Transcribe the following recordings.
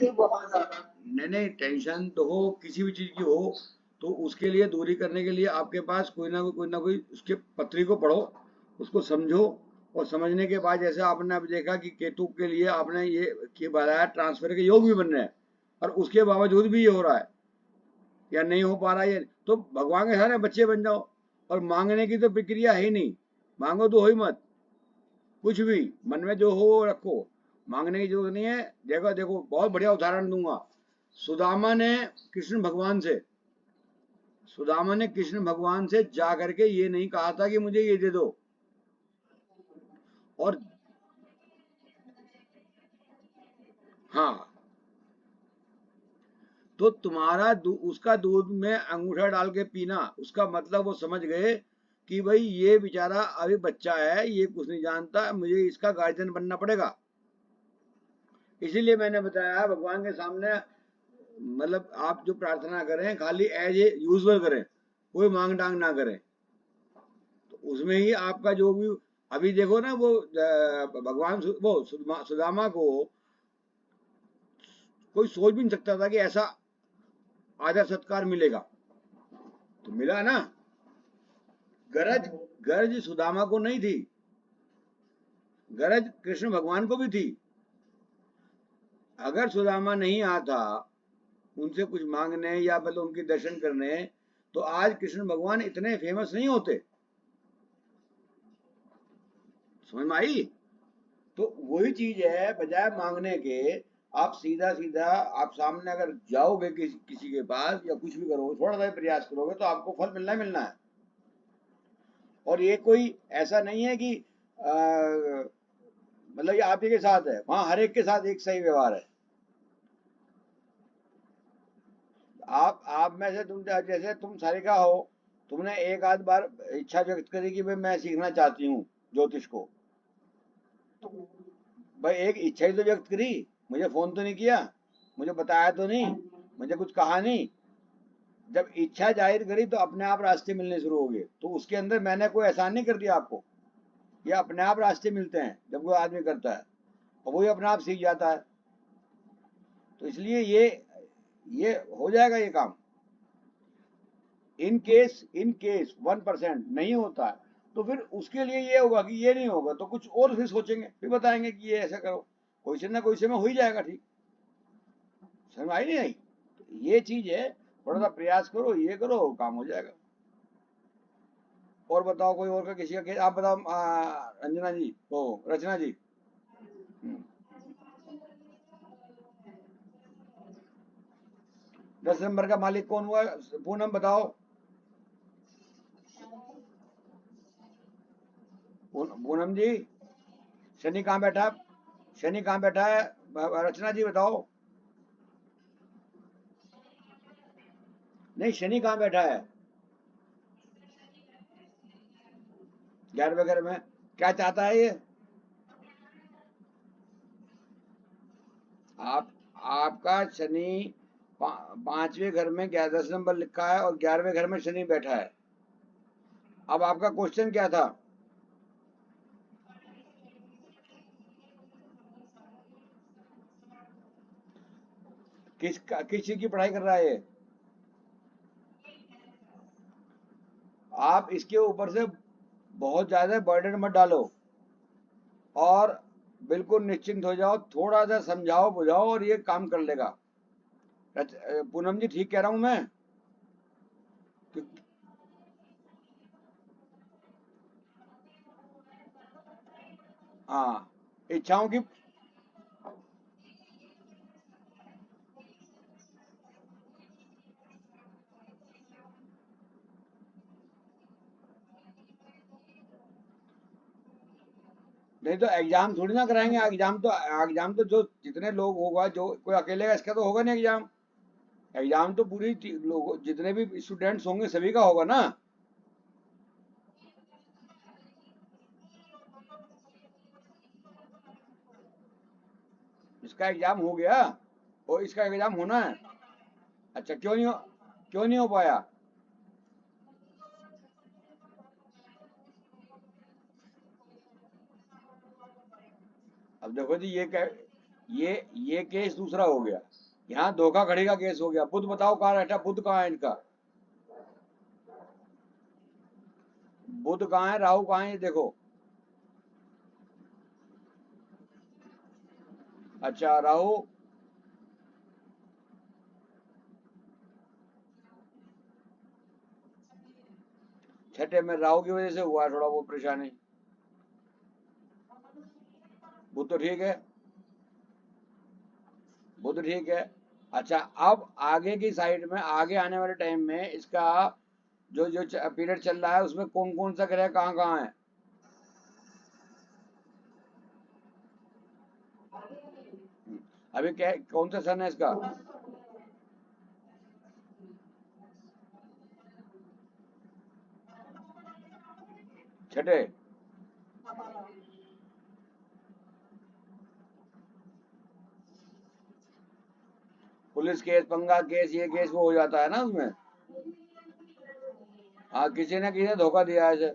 थी बहुत ज्यादा। नहीं नहीं, टेंशन तो हो, किसी भी चीज की हो, तो उसके लिए दूरी करने के लिए आपके पास कोई ना कोई उसके पत्री को पढ़ो, उसको समझो, और समझने के बाद जैसे आपने अब देखा कि केतु के लिए आपने ये कि बताया ट्रांसफर के योग भी बन रहे हैं, और उसके बावजूद भी ये हो रहा है या नहीं हो पा रहा है, ये तो भगवान के सारे बच्चे बन जाओ। और मांगने की तो प्रक्रिया है ही नहीं, मांगो तो हो ही मत, कुछ भी मन में जो हो वो रखो, मांगने की जरूरत नहीं है। देखो देखो, बहुत बढ़िया उदाहरण दूंगा। सुदामा ने कृष्ण भगवान से सुदामा ने कृष्ण भगवान से जा करके ये नहीं कहा था कि मुझे ये दे दो। और हाँ, तो तुम्हारा उसका दूध में अंगूठा डाल के पीना, उसका मतलब वो समझ गए कि भाई ये बेचारा अभी बच्चा है, ये कुछ नहीं जानता, मुझे इसका गार्जियन बनना पड़ेगा। इसीलिए मैंने बताया भगवान के सामने, मतलब आप जो प्रार्थना करें खाली एज ए यूजुअल करें, कोई मांग डांग ना करें, तो उसमें ही आपका जो भी। अभी देखो ना, वो भगवान वो सुदामा को कोई सोच भी नहीं सकता था कि ऐसा आदर सत्कार मिलेगा, तो मिला ना। गरज गरज सुदामा को नहीं थी, गरज कृष्ण भगवान को भी थी। अगर सुदामा नहीं आता उनसे कुछ मांगने या मतलब उनके दर्शन करने, तो आज कृष्ण भगवान इतने फेमस नहीं होते। समझ में आई? तो वही चीज है, बजाय मांगने के आप सीधा सीधा आप सामने अगर जाओगे किसी के पास या कुछ भी करोगे, थोड़ा सा प्रयास करोगे, तो आपको फल मिलना ही मिलना है। और ये कोई ऐसा नहीं है कि मतलब ये आप ही के साथ है, वहां हर एक के साथ एक सही व्यवहार है। आप में से तुम जैसे तुम सारिका हो, तुमने एक आध बार इच्छा व्यक्त करी कि भाई मैं सीखना चाहती हूँ ज्योतिष को, भाई एक इच्छा ही तो व्यक्त करी, मुझे फोन तो नहीं किया, मुझे बताया तो नहीं, मुझे कुछ कहा नहीं। जब इच्छा जाहिर करी तो अपने आप रास्ते मिलने शुरू हो गए। तो उसके अंदर मैंने कोई एहसान नहीं कर दिया आपको, ये अपने आप रास्ते मिलते हैं जब कोई आदमी करता है, और वही अपने आप सीख जाता है। तो इसलिए ये हो जाएगा ये काम। इन केस 1% नहीं होता है, तो फिर उसके लिए ये होगा कि ये नहीं होगा तो कुछ और फिर सोचेंगे, फिर बताएंगे कि ये ऐसा करो, कोई से ना कोई से में हो ही जाएगा ठीक। समझ आई नहीं आई? तो ये चीज है, थोड़ा सा प्रयास करो, ये करो, काम हो जाएगा। और बताओ कोई और का किसी का केस आप बताओ, अंजना जी, ओ रचना जी। हम्म, 10 नंबर का मालिक कौन हुआ? पूनम बताओ। पूनम जी, शनि कहाँ बैठा है? शनि कहाँ बैठा है? रचना जी बताओ। नहीं, शनि कहाँ बैठा है? 11वें घर में। क्या चाहता है ये? आप आपका शनि 5वें घर में 10 नंबर लिखा है और 11वें घर में शनि बैठा है। अब आपका क्वेश्चन क्या था? किस चीज की पढ़ाई कर रहा है ये? आप इसके ऊपर से बहुत ज्यादा बर्डन मत डालो, और बिल्कुल निश्चिंत हो जाओ, थोड़ा सा समझाओ बुझाओ और ये काम कर लेगा। पूनम जी ठीक कह रहा हूं मैं? कि- हाँ, इच्छाओं की। नहीं तो एग्जाम थोड़ी ना कराएंगे, एग्जाम तो जो जितने लोग होगा, जो कोई अकेले का इसका तो होगा नहीं एग्जाम। एग्जाम तो पूरी लोग जितने भी स्टूडेंट्स होंगे सभी का होगा ना। इसका एग्जाम हो गया और इसका एग्जाम होना है। अच्छा, क्यों नहीं हो पाया? अब देखो जी, ये कह ये केस दूसरा हो गया। यहाँ धोखाधड़ी का केस हो गया। बुध बताओ कहाँ बैठा, बुध कहाँ है इनका, बुध कहाँ है, राहु कहाँ है, ये देखो। अच्छा राहु छठे में, राहु की वजह से हुआ है थोड़ा वो परेशानी। बुध तो ठीक है, बुध ठीक है। अच्छा अब आगे की साइड में, आगे आने वाले टाइम में इसका जो जो पीरियड चल रहा है उसमें कौन कौन सा ग्रह कहाँ कहाँ है। अभी क्या कौन सा सन है इसका, छठे। पुलिस केस, पंगा केस, ये केस वो हो जाता है ना उसमें। हाँ किसी ने धोखा दिया है इसे।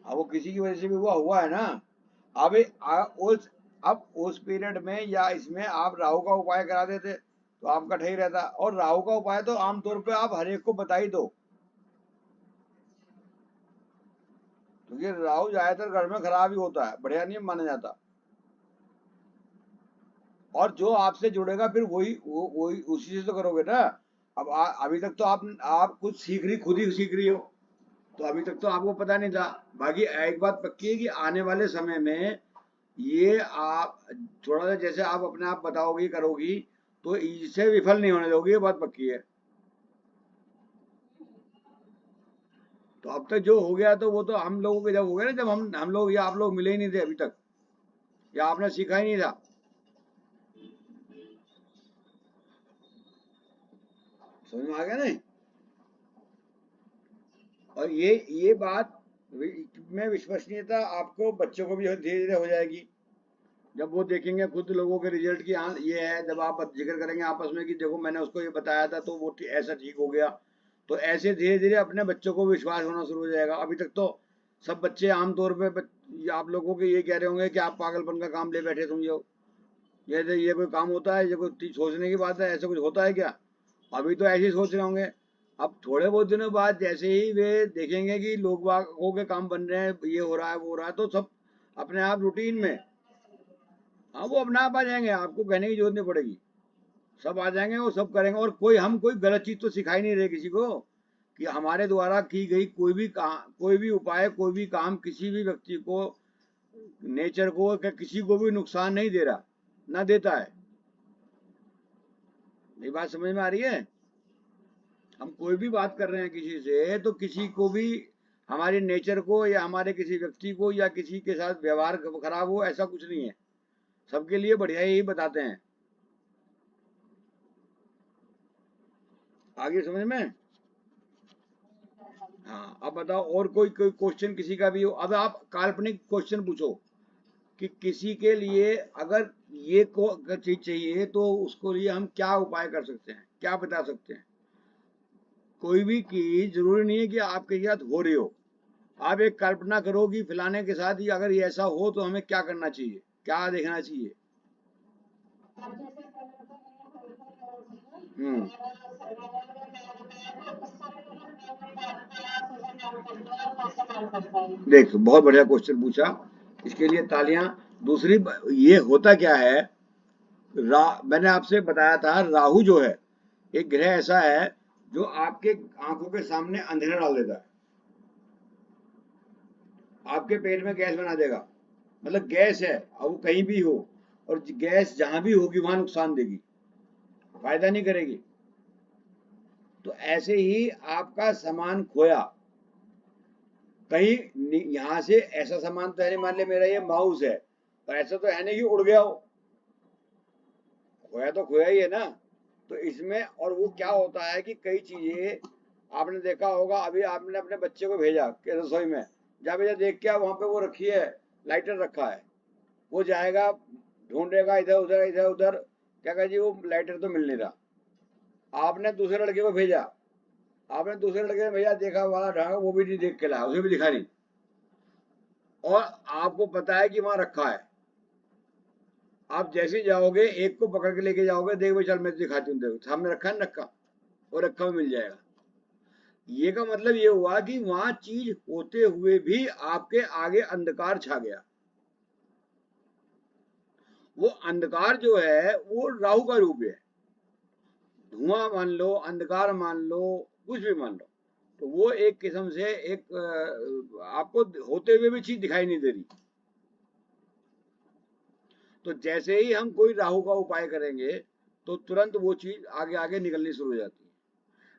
अब वो किसी की वजह से भी हुआ हुआ है ना। अब उस अब उस पीरियड में या इसमें आप राहु का उपाय करा देते तो आपका ठीक रहता। और राहु का उपाय तो आमतौर पे आप हर एक को बता ही दो, क्योंकि राहु ज्यादातर घर में खराब ही होता है, बढ़िया नहीं माना जाता। और जो आपसे जुड़ेगा फिर वही उसी से तो करोगे ना। अब अभी तक तो आप कुछ सीख रही, खुद ही सीख रही हो, तो अभी तक तो आपको पता नहीं था। बाकी एक बात पक्की है कि आने वाले समय में ये आप थोड़ा सा जैसे आप अपने आप बताओगी करोगी तो इसे विफल नहीं होने दोगी, ये बात पक्की है। तो अब तक जो हो गया तो वो तो हम लोगों के जब हो गया ना, जब हम लोग या आप लोग मिले ही नहीं थे अभी तक, या आपने सीखा ही नहीं था। समझ में आ गया नहीं। और ये बात में विश्वसनीयता आपको बच्चों को भी धीरे धीरे हो जाएगी। जब वो देखेंगे खुद लोगों के रिजल्ट की, हाँ ये है, जब आप जिक्र करेंगे आपस में कि देखो मैंने उसको ये बताया था तो वो ऐसा ठीक हो गया, तो ऐसे धीरे धीरे अपने बच्चों को विश्वास होना शुरू हो जाएगा। अभी तक तो सब बच्चे आमतौर पे आप लोगों के ये कह रहे होंगे कि आप पागलपन का काम ले बैठे समझो, ये कोई काम होता है, ये कोई सोचने की बात है, ऐसा कुछ होता है क्या। अभी तो ऐसे ही सोच रहे होंगे। अब थोड़े बहुत दिनों बाद जैसे ही वे देखेंगे कि लोग बागों के काम बन रहे हैं, ये हो रहा है वो हो रहा है, तो सब अपने आप रूटीन में, हाँ वो अपने आप आ जाएंगे, आपको कहने की जरूरत नहीं पड़ेगी। सब आ जाएंगे और सब करेंगे। और हम कोई गलत चीज तो सिखा ही नहीं रहे किसी को, कि हमारे द्वारा की गई कोई भी उपाय, कोई भी काम किसी भी व्यक्ति को, नेचर को या किसी को भी नुकसान नहीं दे रहा, ना देता है। ये बात समझ में आ रही है। हम कोई भी बात कर रहे हैं किसी से तो किसी को भी, हमारे नेचर को या हमारे किसी व्यक्ति को या किसी के साथ व्यवहार खराब हो, ऐसा कुछ नहीं है। सबके लिए बढ़िया ही बताते हैं। आगे समझ में। हाँ अब बताओ, और कोई कोई क्वेश्चन किसी का भी हो। अब आप काल्पनिक क्वेश्चन पूछो कि किसी के लिए अगर ये को अगर चीज चाहिए तो उसको लिए हम क्या उपाय कर सकते हैं, क्या बता सकते हैं। कोई भी चीज जरूरी नहीं है कि आपके साथ हो रही हो। आप एक कल्पना करो कि फलाने के साथ ही अगर ये ऐसा हो तो हमें क्या करना चाहिए, क्या देखना चाहिए। हम्म। देख बहुत बढ़िया क्वेश्चन पूछा, इसके लिए तालियां। दूसरी ये होता क्या है, मैंने आपसे बताया था राहु जो है एक ग्रह ऐसा है जो आपके आंखों के सामने अंधेरा डाल देता है, आपके पेट में गैस बना देगा। मतलब गैस है, अब वो कहीं भी हो, और गैस जहां भी होगी वहां नुकसान देगी, फायदा नहीं करेगी। तो ऐसे ही आपका सामान खोया कहीं, यहाँ से ऐसा सामान तो है नहीं, मान ले मेरा ये माउस है, तो ऐसा तो है नहीं कि उड़ गया हो, खोया तो खोया ही है ना। तो इसमें और वो क्या होता है कि कई चीजें आपने देखा होगा, अभी आपने अपने बच्चे को भेजा कि रसोई में जा बेटा देख क्या वहां पे वो रखी है, लाइटर रखा है। वो जाएगा ढूंढेगा इधर उधर इधर उधर, क्या कहा जी वो लाइटर तो मिल नहीं रहा। आपने दूसरे लड़के को भेजा, आपने दूसरे लड़के ने भैया देखा वाला ढांगा, वो भी नहीं देख के लाया, उसे भी दिखा नहीं, और आपको पता है कि वहां रखा है। आप जैसे ही जाओगे एक को पकड़ के लेके जाओगे, देख भाई चल मैं दिखाती हूँ, देखो सामने रखा है ना, रखा और रखा हुआ मिल जाएगा। ये का मतलब ये हुआ कि वहां चीज होते हुए भी आपके आगे अंधकार छा गया। वो अंधकार जो है वो राहु का रूप है। धुआं मान लो, अंधकार मान लो, कुछ भी मान लो, तो वो एक किस्म से एक आपको होते हुए भी चीज दिखाई नहीं दे रही। तो जैसे ही हम कोई राहु का उपाय करेंगे तो तुरंत वो चीज आगे आगे निकलनी शुरू हो जाती है।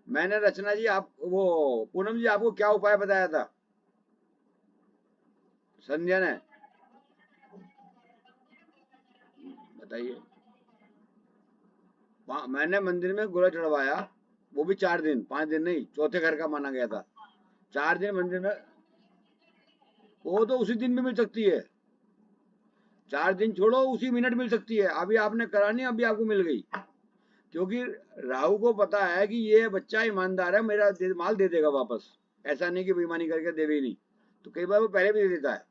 मैंने रचना जी, आप वो पूनम जी, आपको क्या उपाय बताया था संध्या ने, बताइए। मैंने मंदिर में गोला चढ़वाया, वो भी 4 दिन, 5 दिन नहीं, चौथे घर का माना गया था। 4 दिन मंदिर में, वो तो उसी दिन भी मिल सकती है। 4 दिन छोड़ो, उसी मिनट मिल सकती है। अभी आपने करा नहीं, अभी आपको मिल गई, क्योंकि राहु को पता है कि ये बच्चा ईमानदार है, मेरा माल दे देगा वापस, ऐसा नहीं कि बेईमानी करके देवे ही नहीं, तो कई बार वो पहले भी दे देता है।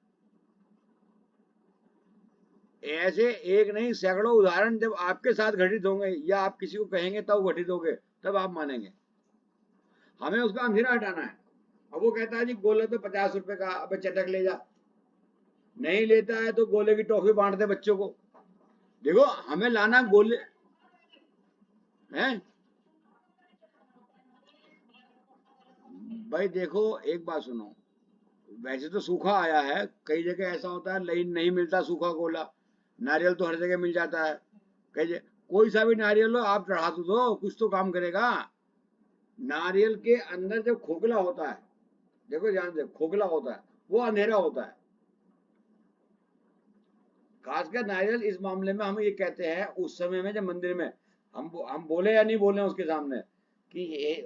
ऐसे एक नहीं सैकड़ों उदाहरण जब आपके साथ घटित होंगे या आप किसी को कहेंगे तब घटित होंगे, तब आप मानेंगे। हमें उसका अंधेरा हटाना है। अब वो कहता है जी गोले तो 50 रुपए का, अब चटक ले जा, नहीं लेता है तो गोले की टॉफी बांट दे बच्चों को। देखो हमें लाना गोले हैं। भाई देखो, एक बात सुनो, वैसे तो सूखा आया है, कई जगह ऐसा होता है नहीं नहीं मिलता सूखा गोला, नारियल तो हर जगह मिल जाता है। कई जगह कोई सा भी नारियल हो आप चढ़ा तो दो, कुछ तो काम करेगा। नारियल के अंदर जब खोखला होता है, देखो ध्यान से, खोखला होता है, वो अंधेरा होता है। खासकर नारियल इस मामले में हम ये कहते हैं, उस समय में जब मंदिर में हम बोले या नहीं बोले उसके सामने कि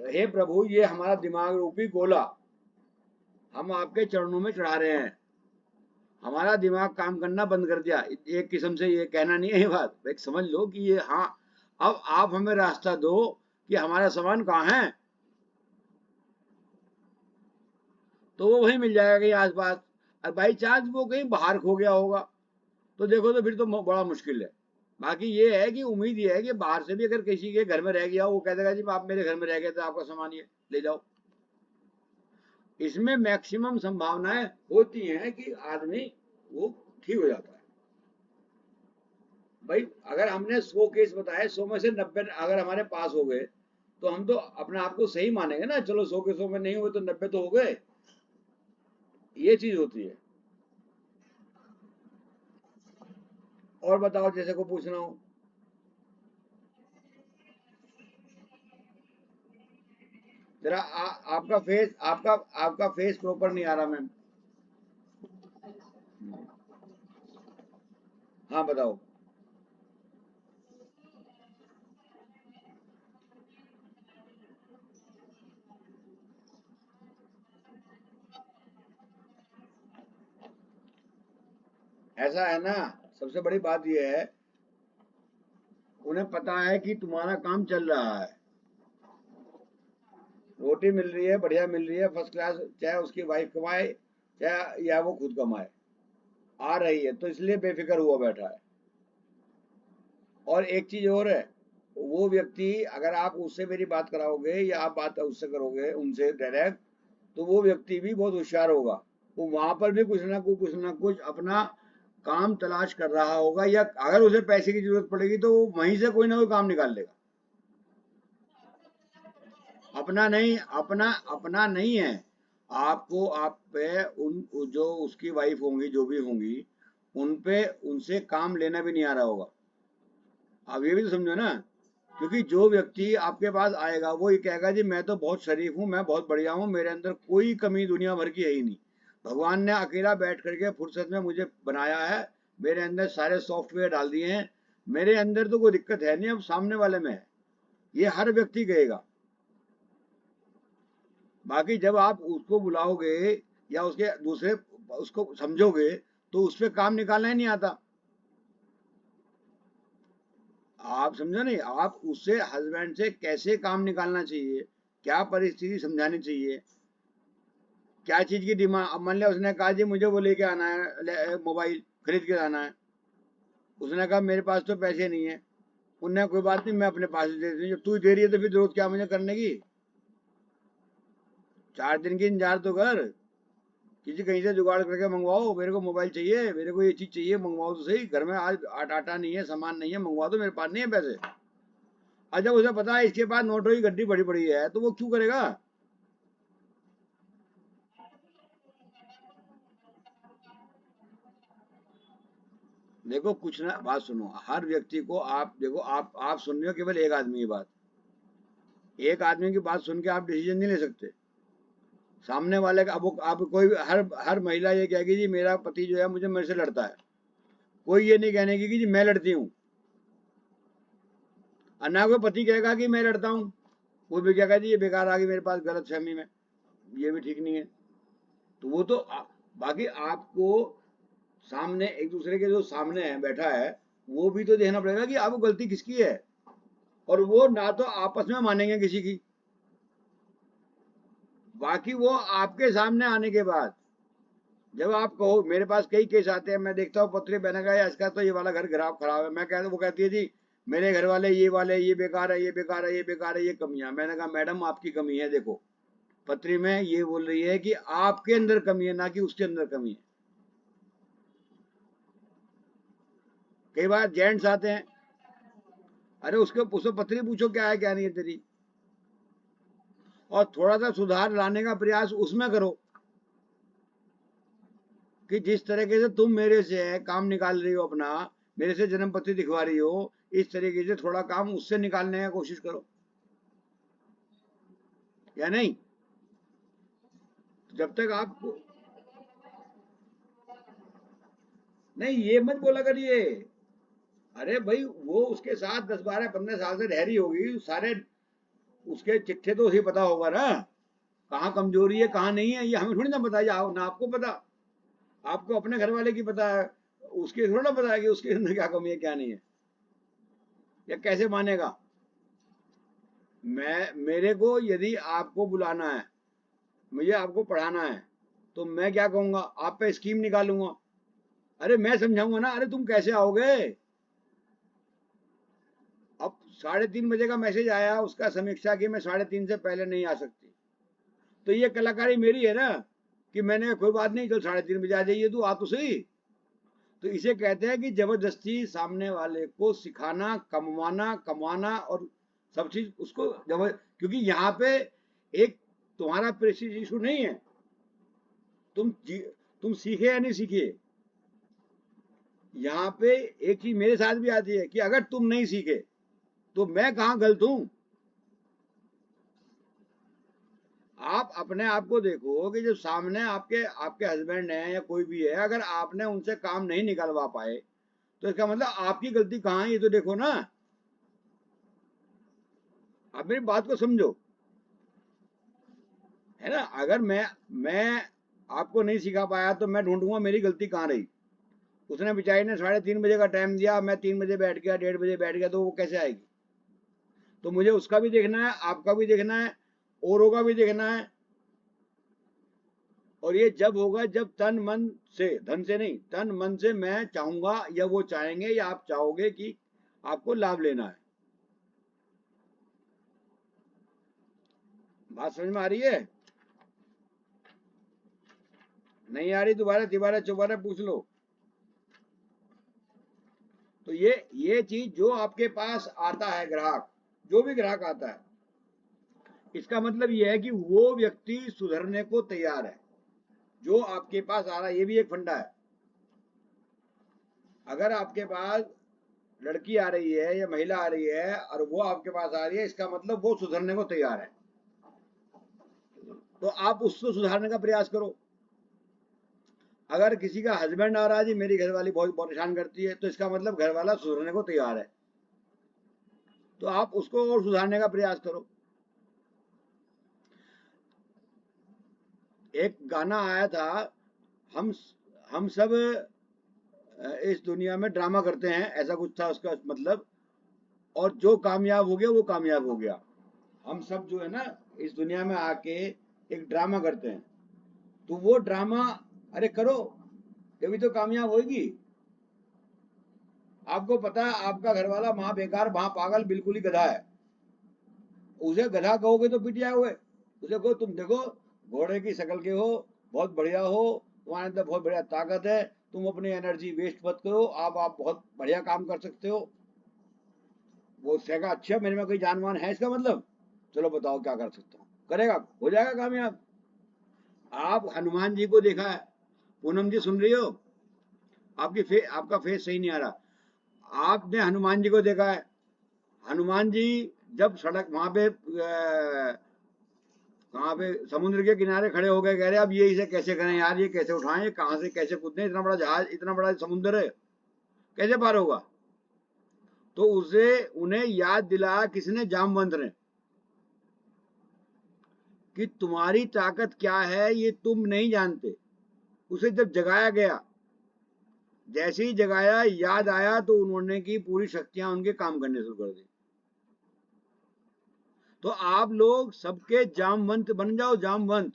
हे प्रभु, ये हमारा दिमाग रूपी गोला हम आपके चरणों में चढ़ा रहे हैं, हमारा दिमाग काम करना बंद कर दिया। एक किस्म से ये कहना नहीं है, ये बात एक समझ लो कि ये, हाँ, अब आप हमें रास्ता दो कि हमारा सामान कहाँ है, तो वो वहीं मिल जाएगा कहीं आसपास। और बाई चांस वो कहीं बाहर खो गया होगा, तो देखो तो फिर तो बड़ा मुश्किल है। बाकी ये है कि उम्मीद ये है कि बाहर से भी अगर किसी के घर में रह गया, वो कह देगा जी आप मेरे घर में रह गए थे, आपका सामान ये ले जाओ। इसमें मैक्सिमम संभावनाएं होती हैं कि आदमी वो ठीक हो जाता है। भाई अगर हमने 100 केस बताए, 100 में से 90 अगर हमारे पास हो गए, तो हम तो अपने आप को सही मानेंगे ना, चलो 100 के 100 में नहीं हुए तो 90 तो हो गए। ये चीज होती है। और बताओ, जैसे को पूछना हो। जरा आपका फेस, आपका फेस प्रॉपर नहीं आ रहा मैम। हाँ बताओ। ऐसा है ना, सबसे बड़ी बात यह है, उन्हें पता है कि तुम्हारा काम चल रहा है, रोटी मिल रही है, बढ़िया मिल रही है, फर्स्ट क्लास, चाहे उसकी वाइफ कमाए चाहे या वो खुद कमाए, आ रही है, तो इसलिए बेफिक्र हुआ बैठा है। और एक चीज और है, वो व्यक्ति अगर आप उससे मेरी बात कराओगे या आप बात उससे करोगे उनसे डायरेक्ट, तो वो व्यक्ति भी बहुत होशियार होगा। वो वहां पर भी कुछ ना कुछ अपना काम तलाश कर रहा होगा, या अगर उसे पैसे की जरूरत पड़ेगी तो वो वहीं से कोई ना कोई काम निकाल लेगा। अपना नहीं, अपना अपना नहीं है। आपको आप पे उन जो उसकी वाइफ होंगी, जो भी होंगी, उन पे उनसे काम लेना भी नहीं आ रहा होगा। आप ये भी तो समझो ना, क्योंकि जो व्यक्ति आपके पास आएगा वो ये कहेगा जी मैं तो बहुत शरीफ हूँ, मैं बहुत बढ़िया हूँ, मेरे अंदर कोई कमी दुनिया भर की है ही नहीं, भगवान ने अकेला बैठ करके फुर्सत में मुझे बनाया है, मेरे अंदर सारे सॉफ्टवेयर डाल दिए हैं, मेरे अंदर तो कोई दिक्कत है नहीं, अब सामने वाले में है। ये हर व्यक्ति कहेगा। बाकी जब आप उसको बुलाओगे या उसके दूसरे उसको समझोगे, तो उस पर काम निकालना ही नहीं आता। आप समझो नहीं, आप उससे हस्बैंड से कैसे काम निकालना चाहिए, क्या परिस्थिति समझानी चाहिए, क्या चीज की डिमांड। अब मान लिया उसने कहा जी मुझे वो लेके आना है, मोबाइल खरीद के लाना है। उसने कहा मेरे पास तो पैसे नहीं है। उन्होंने कोई बात नहीं, मैं अपने पास दे देती हूँ। जब तू दे रही है तो फिर जरूरत क्या मुझे करने की। 4 दिन की इंतजार तो कर, किसी कहीं से जुगाड़ करके मंगवाओ। मेरे को मोबाइल चाहिए, मेरे को ये चीज चाहिए, मंगवाओ तो सही। घर में आज आटा नहीं है, सामान नहीं है, मंगवा दो, मेरे पास नहीं है पैसे। और जब उसे पता है इसके पास नोटों की गड्डी बड़ी बड़ी है, तो वो क्यों करेगा। देखो कुछ ना, बात सुनो, हर व्यक्ति को आप देखो, आप सुन रहे हो केवल एक आदमी की बात। एक आदमी की बात सुन के आप डिसीजन नहीं ले सकते। सामने वाले का, अब आप कोई, हर महिला ये कहेगी जी मेरा पति जो है मुझे मेरे से लड़ता है। कोई ये नहीं कहने की कि जी मैं लड़ती हूँ। और ना कोई पति कहेगा कि मैं लड़ता हूँ। वो भी कहेगा जी ये बेकार आ गई मेरे पास गलत फहमी में, ये भी ठीक नहीं है। तो वो तो बाकी आपको सामने एक दूसरे के जो सामने है बैठा है, वो भी तो देखना पड़ेगा कि आपको गलती किसकी है। और वो ना तो आपस में मानेंगे किसी की, बाकी वो आपके सामने आने के बाद जब आप कहो। मेरे पास कई केस आते हैं, मैं देखता हूँ पत्री बहने का इसका तो ये वाला घर खराब है। मैं कहता, वो कहती है जी मेरे घर वाले ये बेकार है, ये बेकार है, ये बेकार है, ये कमियां। मैंने कहा मैडम आपकी कमी है। देखो पत्री में ये बोल रही है कि आपके अंदर कमी है, ना कि उसके अंदर कमी है। कई बार जेंट्स आते हैं, अरे उससे पत्री पूछो क्या है क्या नहीं है तेरी, और थोड़ा सा सुधार लाने का प्रयास उसमें करो कि जिस तरीके से तुम मेरे से काम निकाल रही हो अपना, मेरे से जन्म पत्री दिखवा रही हो, इस तरीके से थोड़ा काम उससे निकालने की कोशिश करो, या नहीं। जब तक आप नहीं ये मत बोला करिए। अरे भाई वो उसके साथ 10 12 15 साल से रह रही होगी, सारे उसके चिट्ठे तो उसे पता होगा ना, कहाँ कमजोरी है कहाँ नहीं है, ये हमें थोड़ी ना पता है, ना आपको पता। आपको अपने घर वाले की पता है, उसके थोड़ा ना पता है कि उसके अंदर क्या कमी है क्या नहीं है, या कैसे मानेगा। मेरे को यदि आपको बुलाना है, मुझे आपको पढ़ाना है, तो मैं क्या कहूंगा, आप पे स्कीम निकालूंगा। अरे मैं समझाऊंगा ना, अरे तुम कैसे आओगे। अब 3:30 बजे का मैसेज आया, उसका समीक्षा की, मैं 3:30 से पहले नहीं आ सकती। तो ये कलाकारी मेरी है ना, कि मैंने कोई बात नहीं, चल 3:30 बजे आ जाइए, तू आ तो सही। तो इसे कहते हैं कि जबरदस्ती सामने वाले को सिखाना, कमवाना, कमाना, और सब चीज उसको क्योंकि यहाँ पे एक तुम्हारा प्रेस्टीज इशू नहीं है। तुम तुम सीखे या नहीं सीखे। यहाँ पे एक चीज मेरे साथ भी आती है कि अगर तुम नहीं सीखे तो मैं कहाँ गलत हूं। आप अपने आप को देखो कि जो सामने आपके आपके हस्बैंड हैं या कोई भी है, अगर आपने उनसे काम नहीं निकलवा पाए तो इसका मतलब आपकी गलती कहाँ है, ये तो देखो ना। आप मेरी बात को समझो, है ना। अगर मैं आपको नहीं सिखा पाया तो मैं ढूंढूंगा मेरी गलती कहाँ रही। उसने बेचारी ने 3:30 बजे का टाइम दिया, मैं 3 बजे बैठ गया, 1:30 बजे बैठ गया, तो वो कैसे आएगी। तो मुझे उसका भी देखना है, आपका भी देखना है, औरों का भी देखना है। और ये जब होगा जब तन मन से, धन से नहीं, तन मन से मैं चाहूंगा या वो चाहेंगे या आप चाहोगे कि आपको लाभ लेना है। बात समझ में आ रही है। नहीं आ रही दोबारा तिबारा चौबारा पूछ लो। तो ये चीज जो आपके पास आता है ग्राहक, जो भी ग्राहक आता है, इसका मतलब ये है कि वो व्यक्ति सुधरने को तैयार है। जो आपके पास आ रहा है, ये भी एक फंडा है। अगर आपके पास लड़की आ रही है या महिला आ रही है और वो आपके पास आ रही है, इसका मतलब वो सुधरने को तैयार है। तो आप उसको सुधारने का प्रयास करो। अगर किसी का हस्बैंड आ रहा है, जी मेरी घरवाली बहुत परेशान करती है, तो इसका मतलब घरवाला सुधरने को तैयार है। तो आप उसको और सुधारने का प्रयास करो। एक गाना आया था, हम हम सब इस दुनिया में ड्रामा करते हैं, ऐसा कुछ था उसका मतलब। और जो कामयाब हो गया वो कामयाब हो गया। हम सब जो है ना इस दुनिया में आके एक ड्रामा करते हैं, तो वो ड्रामा अरे करो, तभी तो कामयाब होगी। आपको पता है आपका घर वाला वहां बेकार, वहां पागल, बिल्कुल ही गधा है, उसे गधा कहोगे तो पिट जाओगे। उसे कहो तुम देखो घोड़े की शक्ल के हो, बहुत बढ़िया हो, तुम्हारे अंदर बहुत बढ़िया ताकत है, तुम अपनी एनर्जी वेस्ट मत करो, आप बहुत बढ़िया काम कर सकते हो। वो कहेगा अच्छा मेरे में कोई जानवान है इसका मतलब, चलो बताओ क्या कर सकता हूँ, करेगा, हो जाएगा कामयाब। आप हनुमान जी को देखा है? पूनम जी सुन रही हो? आपका फेस सही नहीं आ रहा। आपने हनुमान जी को देखा है? हनुमान जी जब सड़क वहां पे कहाँ पे समुद्र के किनारे खड़े हो गए, कह रहे अब ये इसे कैसे करें यार, ये कैसे उठाएं, ये कहाँ से कैसे कूदें, इतना बड़ा जहाज, इतना बड़ा समुद्र है, कैसे पार होगा। तो उसे उन्हें याद दिलाया किसने? जामवंत ने, कि तुम्हारी ताकत क्या है ये तुम नहीं जानते। उसे जब जगाया गया, जैसे ही जगाया, याद आया, तो उन्होंने की पूरी शक्तियां उनके काम करने शुरू कर दी। तो आप लोग सबके जामवंत बन जाओ, जामवंत।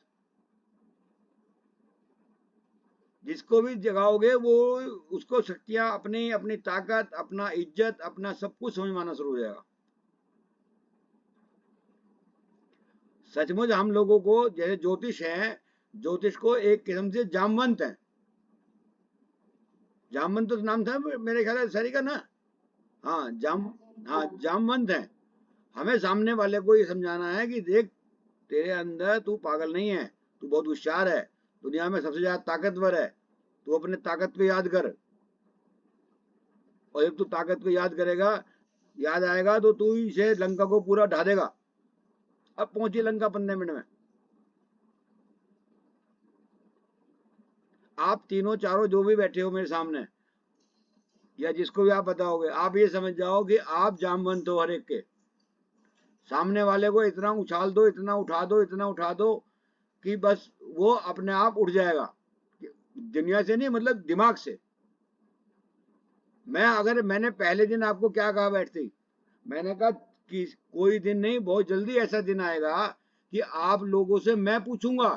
जिसको भी जगाओगे वो उसको शक्तियां, अपनी अपनी ताकत, अपना इज्जत, अपना सब कुछ समझ में आना शुरू हो जाएगा। सचमुच हम लोगों को जैसे ज्योतिष है, ज्योतिष को एक किस्म से जामवंत है, जामवंत तो नाम था मेरे ख्याल से सरी का ना। हाँ हाँ जामवंत है। हमें सामने वाले को ये समझाना है कि देख, तेरे अंदर तू पागल नहीं है, तू बहुत होशियार है, दुनिया में सबसे ज्यादा ताकतवर है, तू अपने ताकत को याद कर। और जब तू ताकत को याद करेगा, याद आएगा, तो तू इसे लंका को पूरा ढा देगा। अब पहुंची लंका 15 मिनट में। आप तीनों चारों जो भी बैठे हो मेरे सामने, या जिसको भी आप बताओगे, आप ये समझ जाओ कि आप जामवंत हो हर एक के। सामने वाले को इतना उछाल दो, इतना उठा दो, इतना उठा दो, कि बस वो अपने आप उठ जाएगा, दुनिया से नहीं, मतलब दिमाग से। मैंने पहले दिन आपको क्या कहा बैठते, मैंने कहा कि कोई दिन नहीं, बहुत जल्दी ऐसा दिन आएगा कि आप लोगों से मैं पूछूंगा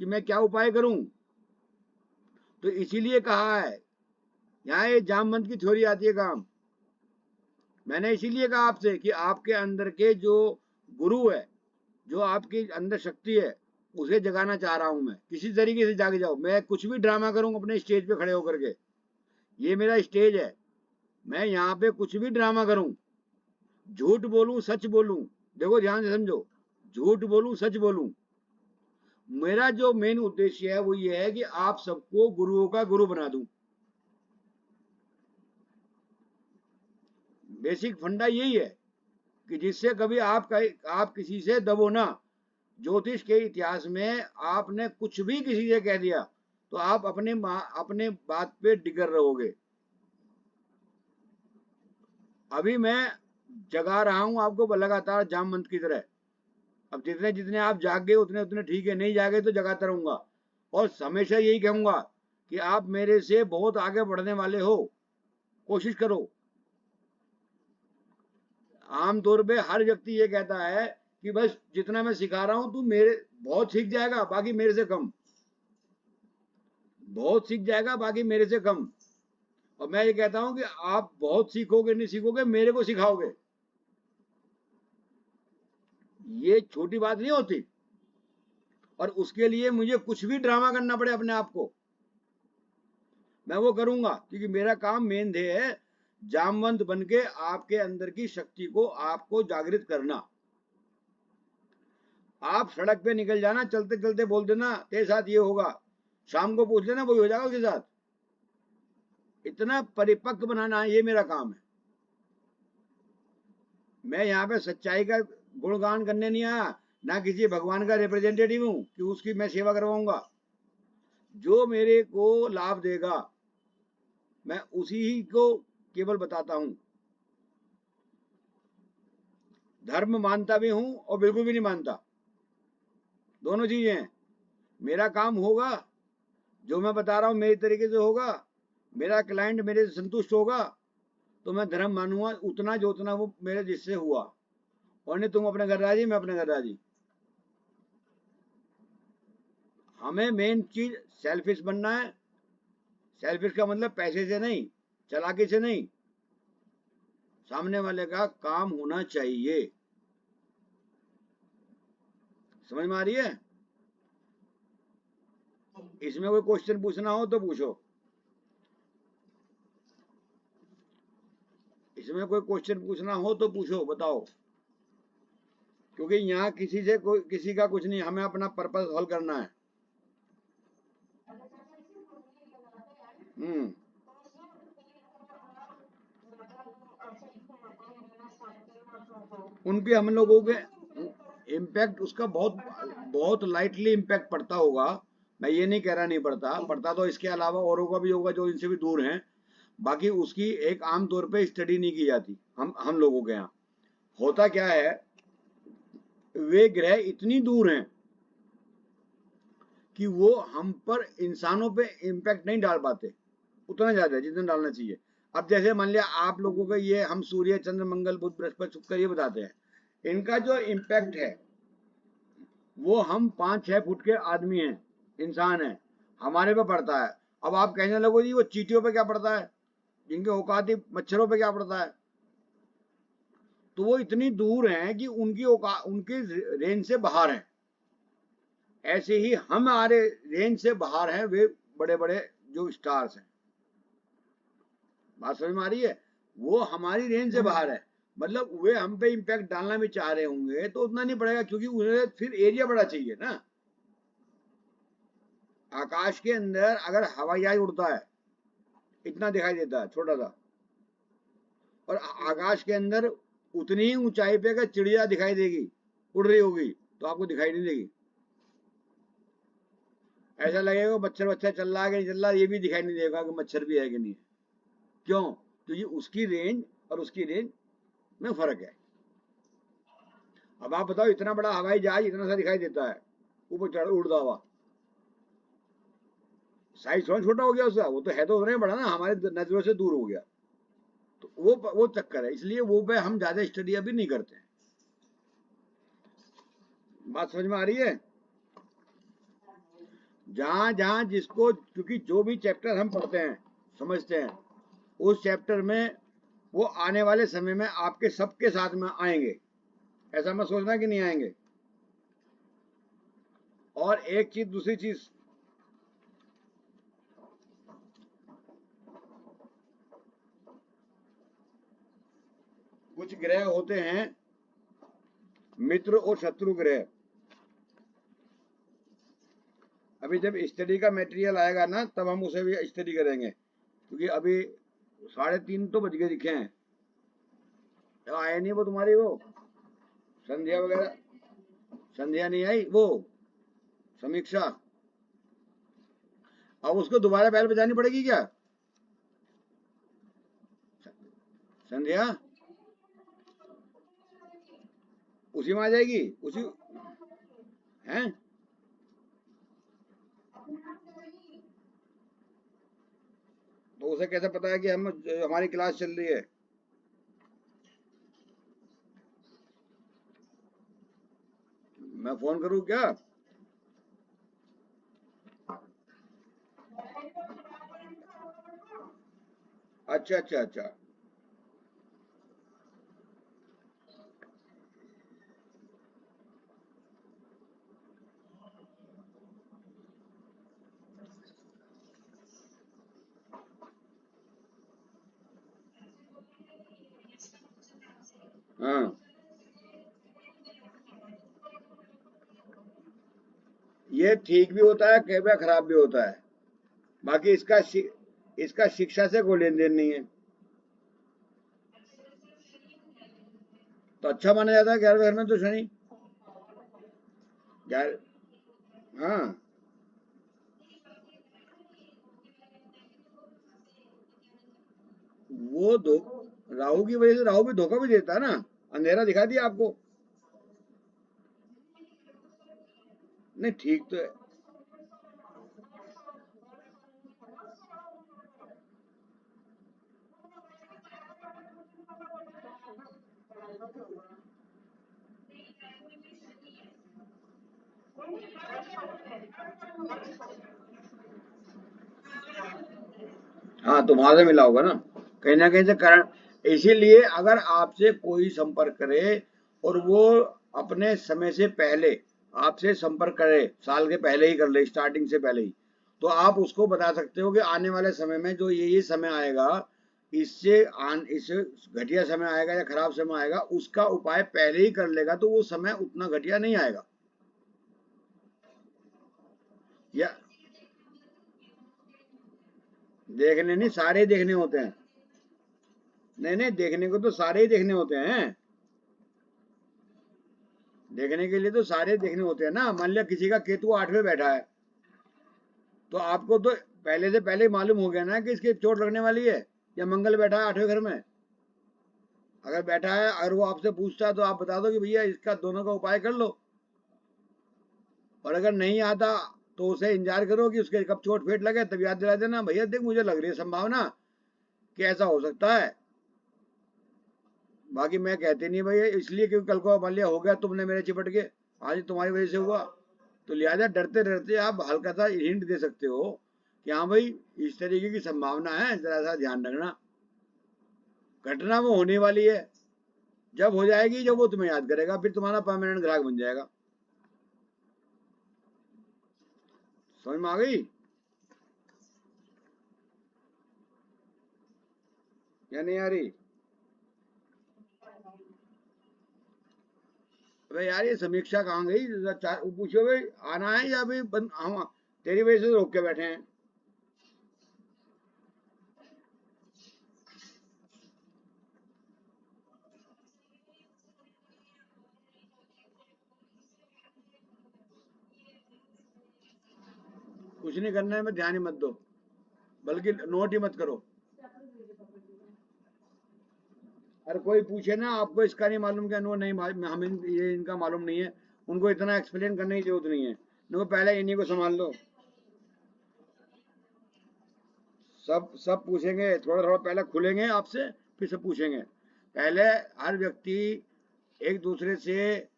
कि मैं क्या उपाय करूं। तो इसीलिए कहा है, यहाँ ये जामवंत की थ्योरी आती है काम। मैंने इसीलिए कहा आपसे कि आपके अंदर के जो गुरु है, जो आपके अंदर शक्ति है, उसे जगाना चाह रहा हूं मैं, किसी तरीके से जागे जाओ। मैं कुछ भी ड्रामा करूं अपने स्टेज पे खड़े होकर के, ये मेरा स्टेज है, मैं यहाँ पे कुछ भी ड्रामा करूं, झूठ बोलूं सच बोलूं, देखो ध्यान से समझो, झूठ बोलूं सच बोलूं, मेरा जो मेन उद्देश्य है वो ये है कि आप सबको गुरुओं का गुरु बना दूं। बेसिक फंडा यही है कि जिससे कभी आप किसी से दबो ना। ज्योतिष के इतिहास में आपने कुछ भी किसी से कह दिया तो आप अपने बात पे डिगर रहोगे। अभी मैं जगा रहा हूं आपको लगातार जामवंत की तरह। अब जितने जितने आप जागे उतने उतने ठीक है, नहीं जागे तो जगाता रहूंगा। और हमेशा यही कहूंगा कि आप मेरे से बहुत आगे बढ़ने वाले हो, कोशिश करो। आमतौर पे हर व्यक्ति ये कहता है कि बस जितना मैं सिखा रहा हूं तू मेरे बहुत सीख जाएगा, बाकी मेरे से कम, बहुत सीख जाएगा बाकी मेरे से कम। और मैं ये कहता हूं कि आप बहुत सीखोगे नहीं सीखोगे, मेरे को सिखाओगे। ये छोटी बात नहीं होती। और उसके लिए मुझे कुछ भी ड्रामा करना पड़े अपने आप को, मैं वो करूंगा, क्योंकि मेरा काम मेन ध्येय है जामवंत बन के आपके अंदर की शक्ति को आपको जागृत करना। आप सड़क पे निकल जाना, चलते चलते बोल देना तेरे साथ ये होगा, शाम को पूछ लेना वही हो जाएगा उसके साथ। इतना परिपक्व बनाना ये मेरा काम है। मैं यहाँ पे सच्चाई का गुणगान करने नहीं आया, ना किसी भगवान का रिप्रेजेंटेटिव हूं कि उसकी मैं सेवा करवाऊंगा। जो मेरे को लाभ देगा मैं उसी ही को केवल बताता हूं। धर्म मानता भी हूं और बिल्कुल भी नहीं मानता, दोनों चीजें हैं। मेरा काम होगा, जो मैं बता रहा हूं मेरी तरीके से होगा, मेरा क्लाइंट मेरे से संतुष्ट होगा, तो मैं धर्म मानूंगा उतना जो उतना वो मेरे जिससे हुआ। और नहीं तुम अपने घर राजी, मैं अपने घर राजी। हमें मेन चीज सेल्फिश बनना है। सेल्फिश का मतलब पैसे से नहीं, चालाकी से नहीं, सामने वाले का काम होना चाहिए। समझ में आ रही है? इसमें कोई क्वेश्चन पूछना हो तो पूछो, इसमें कोई क्वेश्चन पूछना हो तो पूछो, बताओ। क्योंकि यहाँ किसी से कोई किसी का कुछ नहीं, हमें अपना पर्पस हल करना है। हम्म। उनके हम लोगों के इम्पैक्ट उसका बहुत बहुत लाइटली इम्पैक्ट पड़ता होगा। मैं ये नहीं कह रहा नहीं पड़ता, पड़ता तो इसके अलावा औरों का भी होगा जो इनसे भी दूर हैं। बाकी उसकी एक आम तौर पे स्टडी नहीं की जाती हम लोगों के यहाँ। होता क्या है, वे ग्रह इतनी दूर हैं कि वो हम पर इंसानों पे इम्पैक्ट नहीं डाल पाते उतना ज्यादा जितना डालना चाहिए। अब जैसे मान लिया आप लोगों का ये हम सूर्य चंद्र मंगल बुध बृहस्पति शुक्र ये बताते हैं, इनका जो इम्पैक्ट है वो हम 5-6 फुट के आदमी हैं, इंसान हैं, हमारे पे पड़ता है। अब आप कहने लगो जी वो चींटियों पे क्या पड़ता है, जिनके औकाती मच्छरों पे क्या पड़ता है। तो वो इतनी दूर हैं कि उनकी रेंज से बाहर है। ऐसे ही हमारे रेंज से बाहर हैं वे बड़े बड़े जो स्टार्स हैं। बात समझ में आ रही है? वो हमारी रेंज से बाहर है, मतलब वे हम पे इम्पैक्ट डालना भी चाह रहे होंगे तो उतना नहीं पड़ेगा, क्योंकि उन्हें फिर एरिया बड़ा चाहिए ना। आकाश के अंदर अगर हवाई जहाज उड़ता है इतना दिखाई देता है छोटा सा, और आकाश के अंदर उतनी ही ऊंचाई पे अगर चिड़िया दिखाई देगी उड़ रही होगी तो आपको दिखाई नहीं देगी। ऐसा लगेगा मच्छर बच्चा चल रहा है कि नहीं चल रहा, ये भी दिखाई नहीं देगा कि मच्छर भी है कि नहीं। क्यों? क्योंकि उसकी रेंज और उसकी रेंज में फर्क है। अब आप बताओ इतना बड़ा हवाई जहाज इतना सा दिखाई देता है ऊपर चढ़ उड़ता हुआ, साइज थोड़ा छोटा हो गया उसका, वो तो है तो उतना ही बड़ा ना, हमारे नजरों से दूर हो गया। तो वो चक्कर है, इसलिए वो पे हम ज्यादा स्टडी अभी नहीं करते हैं। बात समझ में आ रही है? जहां जहां जिसको, क्योंकि जो भी चैप्टर हम पढ़ते हैं समझते हैं उस चैप्टर में वो आने वाले समय में आपके सबके साथ में आएंगे, ऐसा मत सोचना कि नहीं आएंगे। और एक चीज दूसरी चीज, कुछ ग्रह होते हैं मित्र और शत्रु ग्रह। अभी जब स्टडी का मटेरियल आएगा ना तब हम उसे भी स्टडी करेंगे, क्योंकि अभी 3:30 तो बज गए दिखे हैं। तो आया नहीं वो तुम्हारी वो संध्या वगैरह, संध्या नहीं आई वो समीक्षा। अब उसको दोबारा बैल बजानी पड़ेगी क्या संध्या? उसी में आ जाएगी उसी हैं। तो उसे कैसे पता है कि हम हमारी क्लास चल रही है? मैं फोन करूँ क्या? अच्छा अच्छा अच्छा। हाँ, ये ठीक भी होता है कई बार खराब भी होता है। बाकी इसका शिक्षा से कोई लेन देन नहीं है। तो अच्छा माना जाता है 11वें घर में तो शनि। ग्यारह, हाँ। वो दो राहु की वजह से राहु भी धोखा भी देता है ना, अंधेरा दिखा दिया आपको। नहीं ठीक तो है। हाँ, तो वहां से मिला होगा ना कहीं से कारण। इसीलिए अगर आपसे कोई संपर्क करे और वो अपने समय से पहले आपसे संपर्क करे, साल के पहले ही कर ले, स्टार्टिंग से पहले ही, तो आप उसको बता सकते हो कि आने वाले समय में जो ये समय आएगा, इससे घटिया समय आएगा या खराब समय आएगा, उसका उपाय पहले ही कर लेगा तो वो समय उतना घटिया नहीं आएगा। या देखने नहीं, सारे देखने होते हैं। नहीं नहीं, देखने को तो सारे ही देखने होते हैं। देखने के लिए तो सारे देखने होते हैं ना। मान लिया किसी का केतु 8वें बैठा है, तो आपको तो पहले से पहले मालूम हो गया ना कि इसके चोट लगने वाली है। या मंगल बैठा है 8वें घर में, अगर बैठा है, अगर वो आपसे पूछता है तो आप बता दो कि भैया इसका दोनों का उपाय कर लो। और अगर नहीं आता तो उसे इंतजार करो कि उसके कब चोट फेट लगे, तब याद दिला देना, भैया देख मुझे लग रही है संभावना कि ऐसा हो सकता है। बाकी मैं कहते नहीं भैया, इसलिए क्योंकि कल को मान लिया हो गया तुमने मेरे चिपट के, आज तुम्हारी वजह से हुआ, तो लिहाजा डरते डरते आप हल्का सा हिंट दे सकते हो कि हाँ भाई इस तरीके की संभावना है, जरा सा ध्यान रखना। घटना वो होने वाली है, जब हो जाएगी जब वो तुम्हें याद करेगा, फिर तुम्हारा परमानेंट ग्राहक बन जाएगा। समझ में आ गई या नहीं आ रही? अबे यार ये समीक्षा कहाँ गई? पूछो भाई, आना है या भाई हम तेरी वजह से रोक के बैठे हैं। कुछ नहीं करना है, मैं ध्यान ही मत दो, बल्कि नोट ही मत करो। अरे कोई पूछे ना आपको इसका नहीं मालूम, क्या नहीं हमें ये इनका मालूम नहीं है, उनको इतना एक्सप्लेन करने की जरूरत नहीं है, उनको पहले इन्हीं को संभाल लो। सब सब पूछेंगे, थोड़ा थोड़ा पहले खुलेंगे आपसे, फिर सब पूछेंगे। पहले हर व्यक्ति एक दूसरे से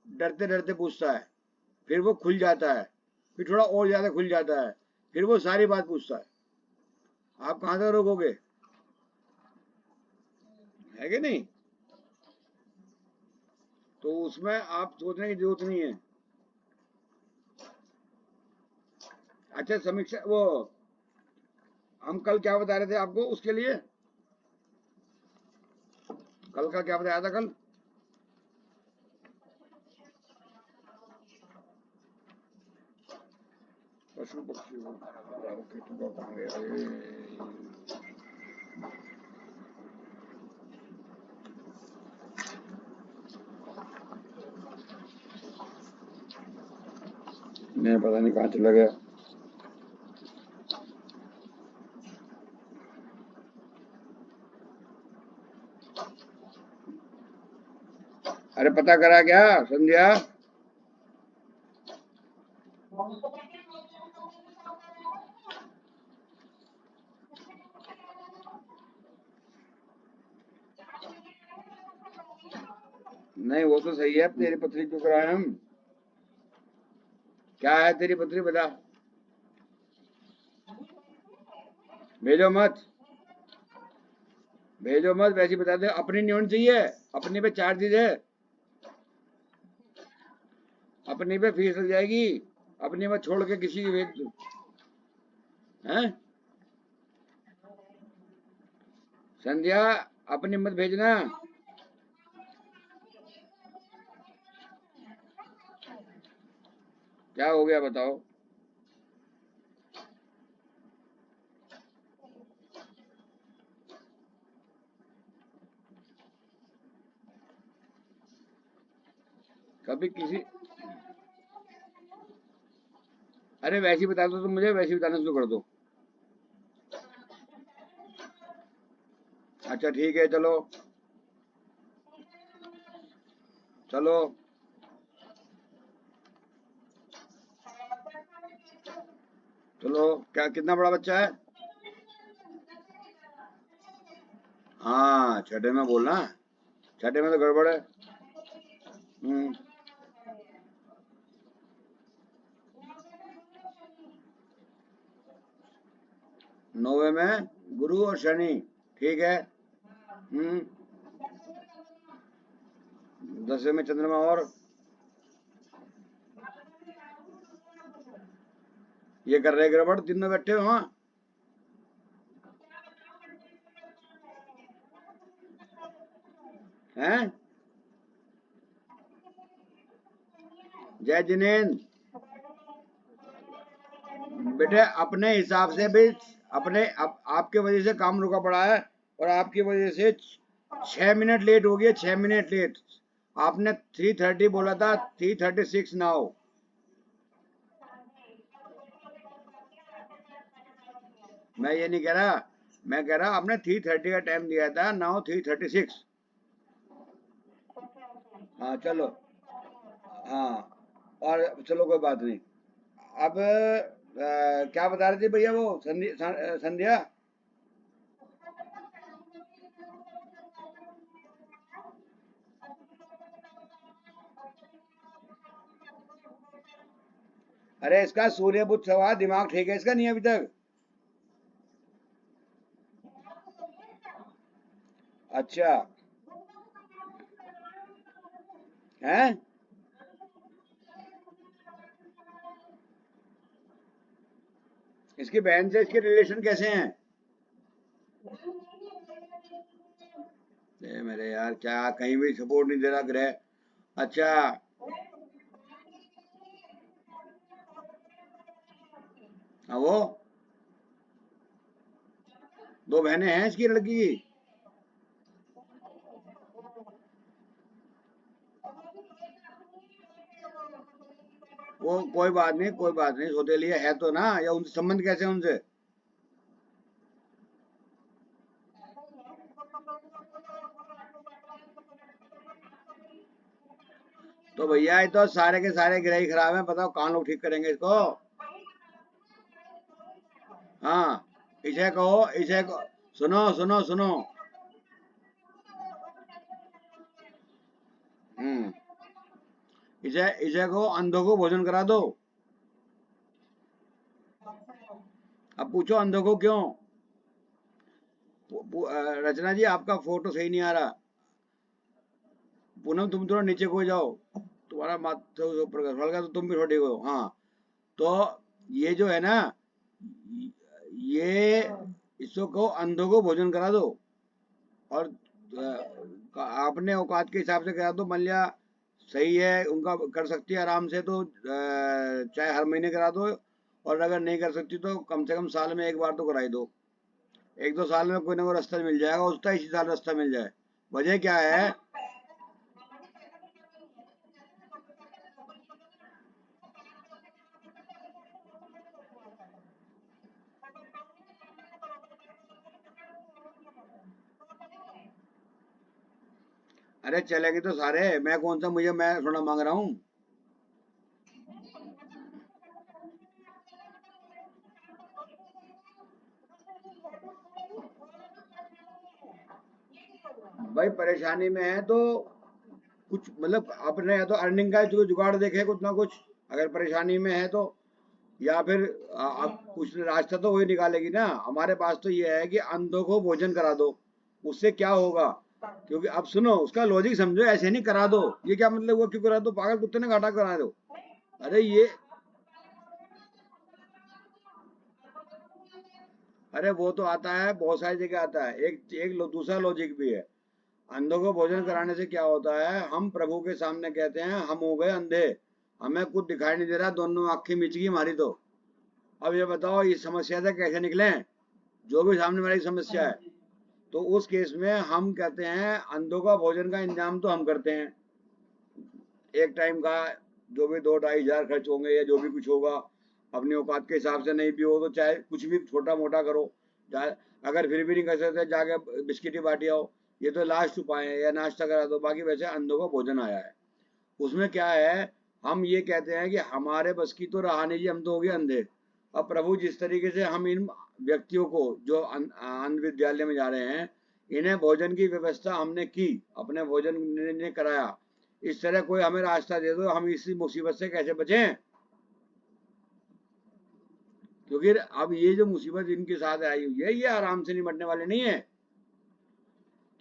डरते डरते पूछता है, फिर वो खुल जाता है, फिर थोड़ा और ज्यादा खुल जाता है, फिर वो सारी बात पूछता है। आप कहाँ तक रोकोगे? है कि नहीं? तो उसमें आप सोचने की जरूरत नहीं है। अच्छा, समीक्षा वो हम कल क्या बता रहे थे आपको उसके लिए? कल का क्या बताया था कल? पशु पक्षी केतु का कहाँ गया? मैं पता नहीं कहाँ चला गया। अरे पता करा क्या संध्या? नहीं वो तो सही है, तेरी पत्री क्यों कराए हम? क्या है तेरी पत्री बता। भेजो मत, भेजो मत, वैसी बता दे। अपनी नहीं होनी चाहिए, अपनी पे चार्जेज है, अपनी पे फीस लग जाएगी, अपनी में छोड़ के किसी की भेज दो। हैं संध्या, अपनी मत भेजना। क्या हो गया बताओ? कभी किसी, अरे वैसी बता दो तो मुझे वैसी बताना शुरू कर दो। अच्छा ठीक है, चलो चलो। चलो, क्या कितना बड़ा बच्चा है? हाँ, छठे में बोलना, छठे में तो गड़बड़ है। हम्म। 9वें में गुरु और शनि, ठीक है। 10वें में चंद्रमा और ये कर रहे गड़बड़, दिन में बैठे हो। हाँ हैं, जय जिनेन्द्र बेटे, अपने हिसाब से भी अपने आपके वजह से काम रुका पड़ा है, और आपकी वजह से 6 मिनट लेट हो गया, 6 मिनट लेट। आपने 3:30 बोला था, 3:36 नाउ। मैं ये नहीं कह रहा, मैं कह रहा आपने 3:30 का टाइम दिया था, नाउ 3:36। हाँ चलो, हाँ, और चलो कोई बात नहीं। अब क्या बता रही थी भैया वो संध्या? अरे इसका सूर्य बुध सवार दिमाग ठीक है इसका, नहीं अभी तक? अच्छा है। इसकी बहन से इसके रिलेशन कैसे हैं? मेरे यार, क्या कहीं भी सपोर्ट नहीं दे रहा ग्रह। अच्छा, हाँ, वो 2 बहनें हैं इसकी लड़की की। वो कोई बात नहीं, कोई बात नहीं, सौतेली है तो ना, या उनसे संबंध कैसे हैं उनसे? तो भैया ये तो सारे के सारे ग्रह ही खराब हैं, बताओ कहाँ लोग ठीक करेंगे इसको? हाँ, इसे कहो, इसे कहो, सुनो सुनो सुनो। हम्म, इसे इसे कहो अंधों को भोजन करा दो। अब पूछो अंधों को क्यों? रचना जी, आपका फोटो सही नहीं आ रहा। पूनम, तुम थोड़ा नीचे को जाओ, तुम्हारा माथा ऊपर कर, हल्का तो तुम भी थोड़ी हो। हाँ, तो ये जो है ना, ये इसको कहो अंधों को भोजन करा दो, और अपने औकात के हिसाब से करा दो। मान लिया सही है, उनका कर सकती है आराम से, तो चाहे हर महीने करा दो, और अगर नहीं कर सकती तो कम से कम साल में एक बार तो कराई दो। 1-2 साल में कोई ना कोई रास्ता मिल जाएगा, उसका इसी साल रास्ता मिल जाए। वजह क्या है? अरे चलेगी तो सारे, मैं कौन सा, मुझे मैं थोड़ा मांग रहा हूँ। भाई परेशानी में है तो कुछ मतलब अपने, या तो अर्निंग का जो जुगाड़ देखे कुछ ना कुछ, अगर परेशानी में है तो। या फिर अब कुछ रास्ता तो वही निकालेगी ना। हमारे पास तो ये है कि अंधों को भोजन करा दो, उससे क्या होगा? क्योंकि अब सुनो, उसका लॉजिक समझो, ऐसे नहीं करा दो, ये क्या मतलब हुआ? क्यों करा दो? पागल कुत्ते ने घाटा करा दो। अरे ये, अरे वो तो आता है, बहुत सारी जगह आता है। एक एक दूसरा लॉजिक भी है। अंधों को भोजन कराने से क्या होता है? हम प्रभु के सामने कहते हैं हम हो गए अंधे, हमें कुछ दिखाई नहीं दे रहा, दोनों आंखें मिच गई हमारी तो। अब ये बताओ इस समस्या से कैसे निकले? जो भी सामने वाली समस्या है, तो उस केस में हम कहते हैं अंधों का भोजन का इंतजाम तो हम करते हैं। एक टाइम का जो भी 2-2.5 हजार खर्च होंगे, या जो भी कुछ होगा, अपनी औकात के हिसाब से, नहीं भी हो तो चाहे कुछ भी छोटा मोटा करो। अगर फिर भी नहीं कर सकते, जाके बिस्किट ही बांटी आओ। ये तो लास्ट उपाय है, या नाश्ता करा दो। बाकी वैसे अंधों का भोजन आया है, उसमें क्या है? हम ये कहते हैं कि हमारे बस की तो रहा नहीं जी, हम तो हो गए अंधे। अब प्रभु जिस तरीके से हम इन व्यक्तियों को जो अंध विद्यालय में जा रहे हैं, इन्हें भोजन की व्यवस्था हमने की, अपने भोजन ने कराया। इस तरह कोई हमें रास्ता दे दो, हम इसी मुसीबत से कैसे बचें? क्योंकि अब ये जो मुसीबत इनके साथ आई हुई है ये आराम से निपटने वाले नहीं है।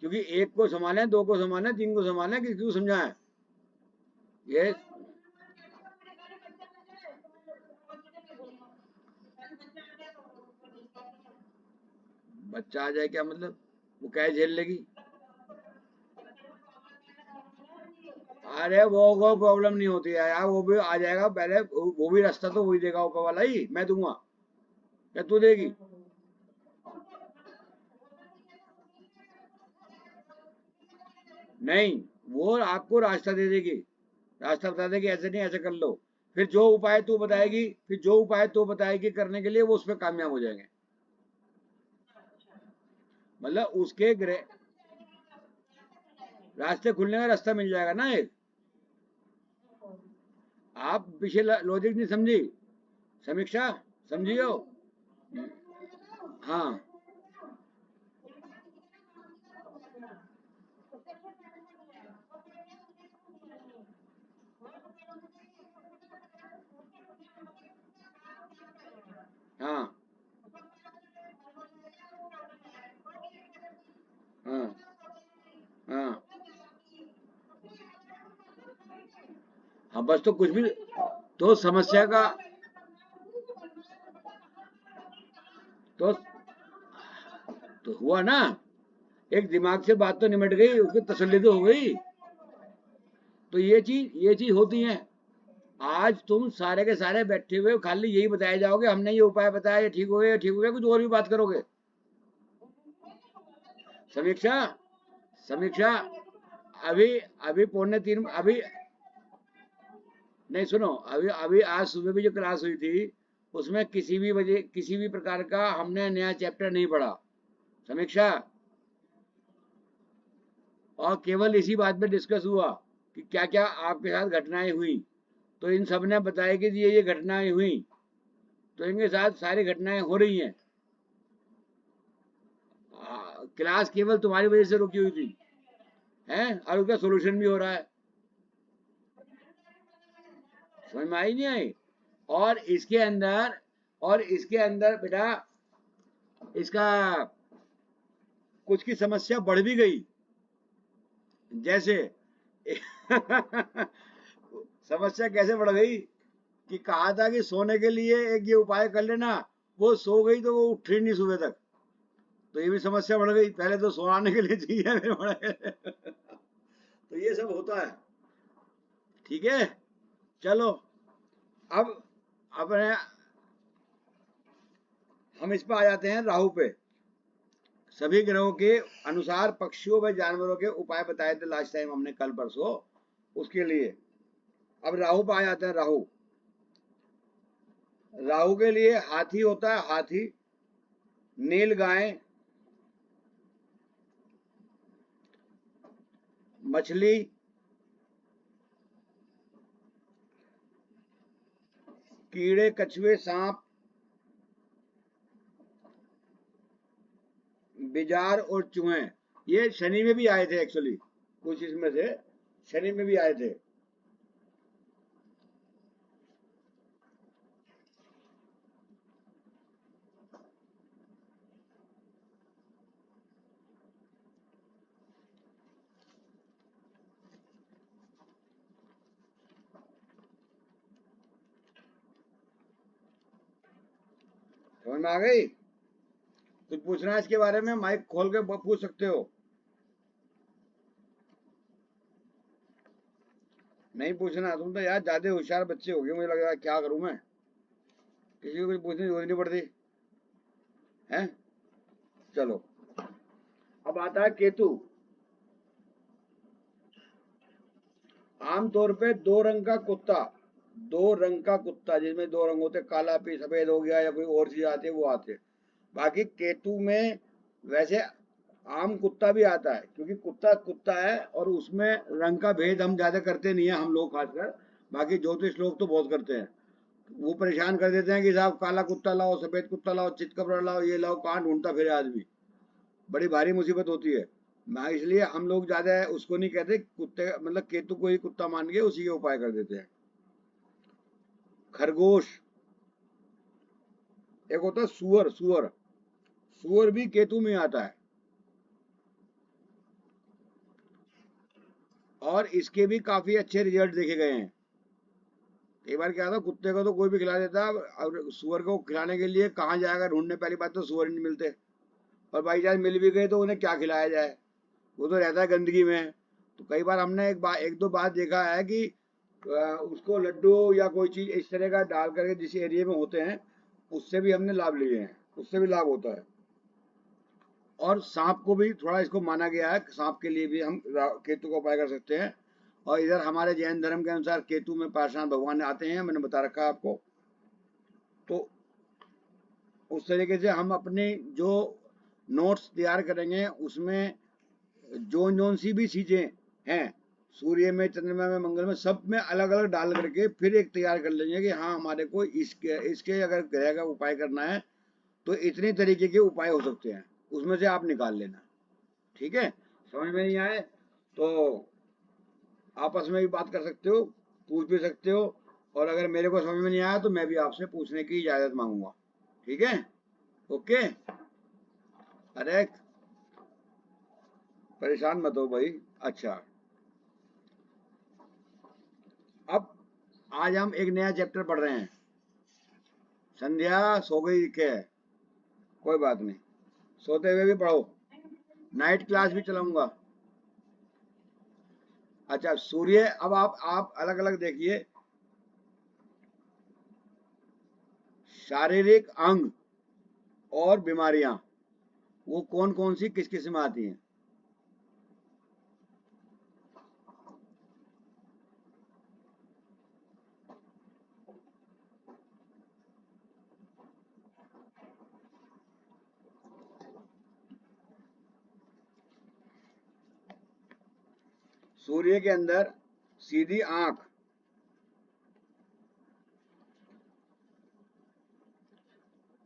क्योंकि एक को संभालें, दो को संभालें, तीन को संभालें, किसी को समझाएं। ये बच्चा आ जाए क्या मतलब, वो क्या झेल लेगी? अरे वो प्रॉब्लम नहीं होती है यार, वो भी आ जाएगा पहले, वो भी रास्ता तो वही देगा, ऊपर वाला ही मैं दूंगा, क्या तू देगी? नहीं, वो आपको रास्ता दे देगी, रास्ता बता देगी, ऐसे नहीं ऐसे कर लो। फिर जो उपाय तू बताएगी, फिर जो उपाय तू बताएगी करने के लिए, वो उसमें कामयाब हो जाएंगे। मतलब उसके रास्ते खुलने का रास्ता मिल जाएगा ना एक। आप पीछे लॉजिक नहीं समझी, समीक्षा, समझी हो? हाँ, हाँ, हाँ, हाँ, हाँ, बस तो कुछ भी, तो समस्या का, तो हुआ ना, एक दिमाग से बात तो निमट गई, उसकी तसल्ली तो हो गई। तो ये चीज होती है। आज तुम सारे के सारे बैठे हुए हो, खाली यही बताए जाओगे, हमने ये उपाय बताया, ये ठीक हो गया, ये ठीक हो गया, कुछ और भी बात करोगे। समीक्षा, समीक्षा, अभी अभी पौने तीन, अभी नहीं सुनो, अभी अभी आज सुबह भी जो क्लास हुई थी, उसमें किसी भी प्रकार का हमने नया चैप्टर नहीं पढ़ा, समीक्षा। और केवल इसी बात पे डिस्कस हुआ कि क्या क्या आपके साथ घटनाएं हुई, तो इन सब ने बताया कि ये घटनाएं हुई, तो इनके साथ सारी घटनाएं हो रही हैं। क्लास केवल तुम्हारी वजह से रुकी हुई थी, हैं, और उसका सोल्यूशन भी हो रहा है। समझ में आई नहीं आई? और इसके अंदर, बेटा, इसका कुछ की समस्या बढ़ भी गई, जैसे समस्या कैसे बढ़ गई कि कहा था कि सोने के लिए एक ये उपाय कर लेना, वो सो गई तो वो उठी नहीं सुबह तक, तो ये भी समस्या बढ़ गई, पहले तो सोने के लिए चाहिए, फिर बढ़ गए। तो ये सब होता है, ठीक है। चलो, अब अपने हम इस पे आ जाते हैं, राहु पे। सभी ग्रहों के अनुसार पक्षियों व जानवरों के उपाय बताए थे लास्ट टाइम हमने, कल परसों, उसके लिए। अब राहु पे आ जाते हैं, राहु। राहु के लिए हाथी होता है, हाथी, नील गाय, मछली, कीड़े, कछुए, सांप, बिजार और चूहे। ये शनि में भी आए थे एक्चुअली, कुछ इसमें से शनि में भी आए थे। समझ में आ गई? कुछ पूछना है इसके बारे में, माइक खोल के पूछ सकते हो। नहीं पूछना, तुम तो यार ज्यादा होशियार बच्चे हो गए, मुझे लग रहा है, क्या करूं मैं, किसी को कुछ पूछने की जरूरत नहीं पड़ती है। चलो, अब आता है केतु। आमतौर पे दो रंग का कुत्ता, जिसमें दो रंग होते, काला पे सफेद हो गया या कोई और चीज आती है, वो आते। बाकी केतु में वैसे आम कुत्ता भी आता है, क्योंकि कुत्ता कुत्ता है, और उसमें रंग का भेद हम ज्यादा करते नहीं है, हम लोग खासकर। बाकी ज्योतिष लोग तो बहुत करते हैं, वो परेशान कर देते हैं कि साहब काला कुत्ता लाओ, सफेद कुत्ता लाओ, चितकबरा लाओ, ये लाओ, कहाँ ढूंढता फिरे आदमी, बड़ी भारी मुसीबत होती है। मैं इसलिए हम लोग ज्यादा उसको नहीं कहते, कुत्ते मतलब केतु को ही कुत्ता मान के उसी के उपाय कर देते हैं। खरगोश, एक होता है सुअर, सुअर, सुअर भी केतु में आता है। और इसके भी काफी अच्छे रिजल्ट देखे गए हैं। कई बार क्या था, कुत्ते को तो कोई भी खिला देता है, और सुअर को खिलाने के लिए कहाँ जाएगा ढूंढने, पहली बात तो सुअर नहीं मिलते, और बाई चांस मिल भी गए तो उन्हें क्या खिलाया जाए, वो तो रहता है गंदगी में। तो कई बार हमने एक दो बार देखा है कि उसको लड्डू या कोई चीज इस तरह का डाल करके जिस एरिया में होते हैं, उससे भी हमने लाभ लिए हैं, उससे भी लाभ होता है। और सांप को भी थोड़ा इसको माना गया है, सांप के लिए भी हम केतु का उपाय कर सकते हैं। और इधर हमारे जैन धर्म के अनुसार केतु में पाषाण भगवान आते हैं, मैंने बता रखा है आपको। तो उस तरीके से हम अपने जो नोट्स तैयार करेंगे उसमें जोन जोन सी भी चीजें हैं, सूर्य में, चंद्रमा में, मंगल में, सब में अलग अलग डाल करके फिर एक तैयार कर लेंगे कि हाँ हमारे को इसके अगर ग्रह का उपाय करना है तो इतने तरीके के उपाय हो सकते हैं, उसमें से आप निकाल लेना। ठीक है, समझ में नहीं आए तो आपस में भी बात कर सकते हो, पूछ भी सकते हो, और अगर मेरे को समझ में नहीं आया तो मैं भी आपसे पूछने की इजाजत मांगूंगा। ठीक है, ओके। अरे परेशान मत हो भाई। अच्छा, अब आज हम एक नया चैप्टर पढ़ रहे हैं। संध्या सो गई क्या है? कोई बात नहीं, सोते हुए भी पढ़ो, नाइट क्लास भी चलाऊंगा। अच्छा, सूर्य, अब आप अलग अलग देखिए, शारीरिक अंग और बीमारियां, वो कौन कौन सी किस किस में आती हैं। सूर्य के अंदर सीधी आंख,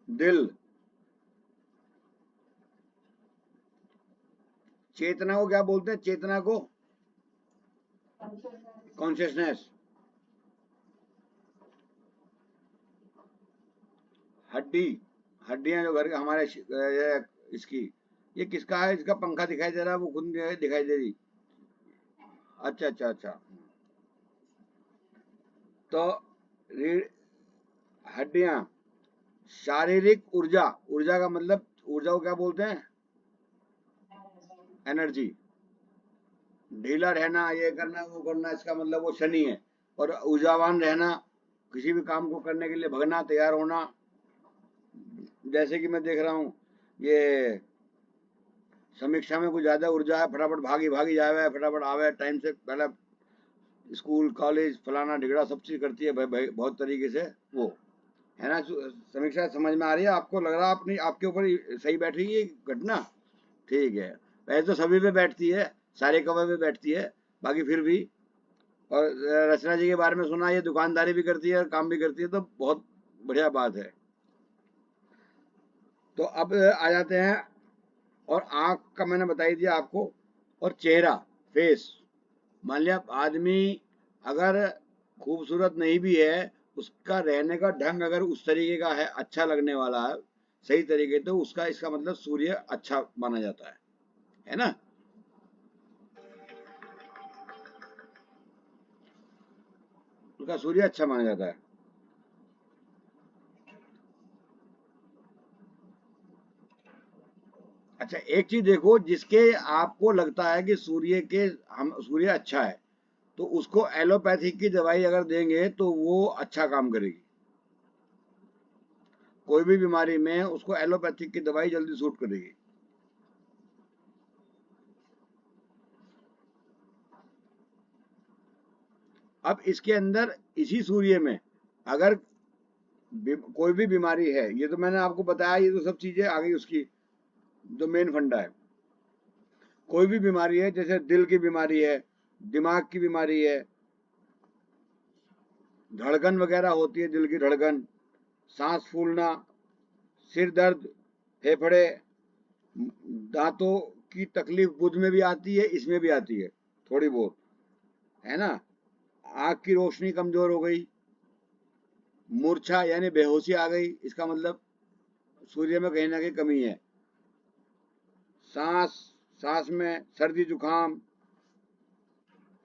दिल, चेतना को क्या बोलते हैं, चेतना को कॉन्शियसनेस, हड्डी, हड्डियां जो घर हमारे इसकी, ये किसका है, इसका पंखा दिखाई दे रहा है, वो खुद दिखाई दे रही। अच्छा अच्छा अच्छा, तो हड्डियां, शारीरिक ऊर्जा, ऊर्जा का मतलब, ऊर्जा को क्या बोलते हैं, एनर्जी। ढीला रहना, ये करना वो करना, इसका मतलब वो शनि है। और ऊर्जावान रहना, किसी भी काम को करने के लिए भगना, तैयार होना। जैसे कि मैं देख रहा हूँ, ये समीक्षा में कुछ ज्यादा ऊर्जा है, फटाफट भागी भागी जावे, फटाफट आवे, टाइम से पहले स्कूल कॉलेज फलाना ढिगड़ा सब चीज करती है, भाई भाई बहुत तरीके से वो है ना। समीक्षा समझ में आ रही है आपको, लग रहा है अपनी आपके ऊपर सही बैठ रही है घटना। ठीक है, वैसे तो सभी पे बैठती है, सारे कवर पे बैठती है, बाकी फिर भी। और रचना जी के बारे में सुना, ये दुकानदारी भी करती है और काम भी करती है, तो बहुत बढ़िया बात है। तो अब आ जाते हैं, और आंख का मैंने बताई दिया आपको, और चेहरा, फेस। मान लिया आदमी अगर खूबसूरत नहीं भी है, उसका रहने का ढंग अगर उस तरीके का है, अच्छा लगने वाला है, सही तरीके, तो उसका, इसका मतलब सूर्य अच्छा माना जाता है ना। उसका सूर्य अच्छा माना जाता है। अच्छा, एक चीज देखो, जिसके आपको लगता है कि सूर्य के, हम सूर्य अच्छा है, तो उसको एलोपैथिक की दवाई अगर देंगे तो वो अच्छा काम करेगी। कोई भी बीमारी में उसको एलोपैथिक की दवाई जल्दी सूट करेगी। अब इसके अंदर, इसी सूर्य में अगर कोई भी बीमारी है, ये तो मैंने आपको बताया, ये तो सब चीजें आ गई उसकी, जो मेन फंडा है। कोई भी बीमारी है, जैसे दिल की बीमारी है, दिमाग की बीमारी है, धड़कन वगैरह होती है, दिल की धड़कन, सांस फूलना, सिर दर्द, फेफड़े, दांतों की तकलीफ बुध में भी आती है, इसमें भी आती है थोड़ी बहुत, है ना। आंख की रोशनी कमजोर हो गई, मूर्छा यानी बेहोशी आ गई, इसका मतलब सूर्य में कहीं ना कहीं कमी है। सांस सांस में सर्दी जुकाम,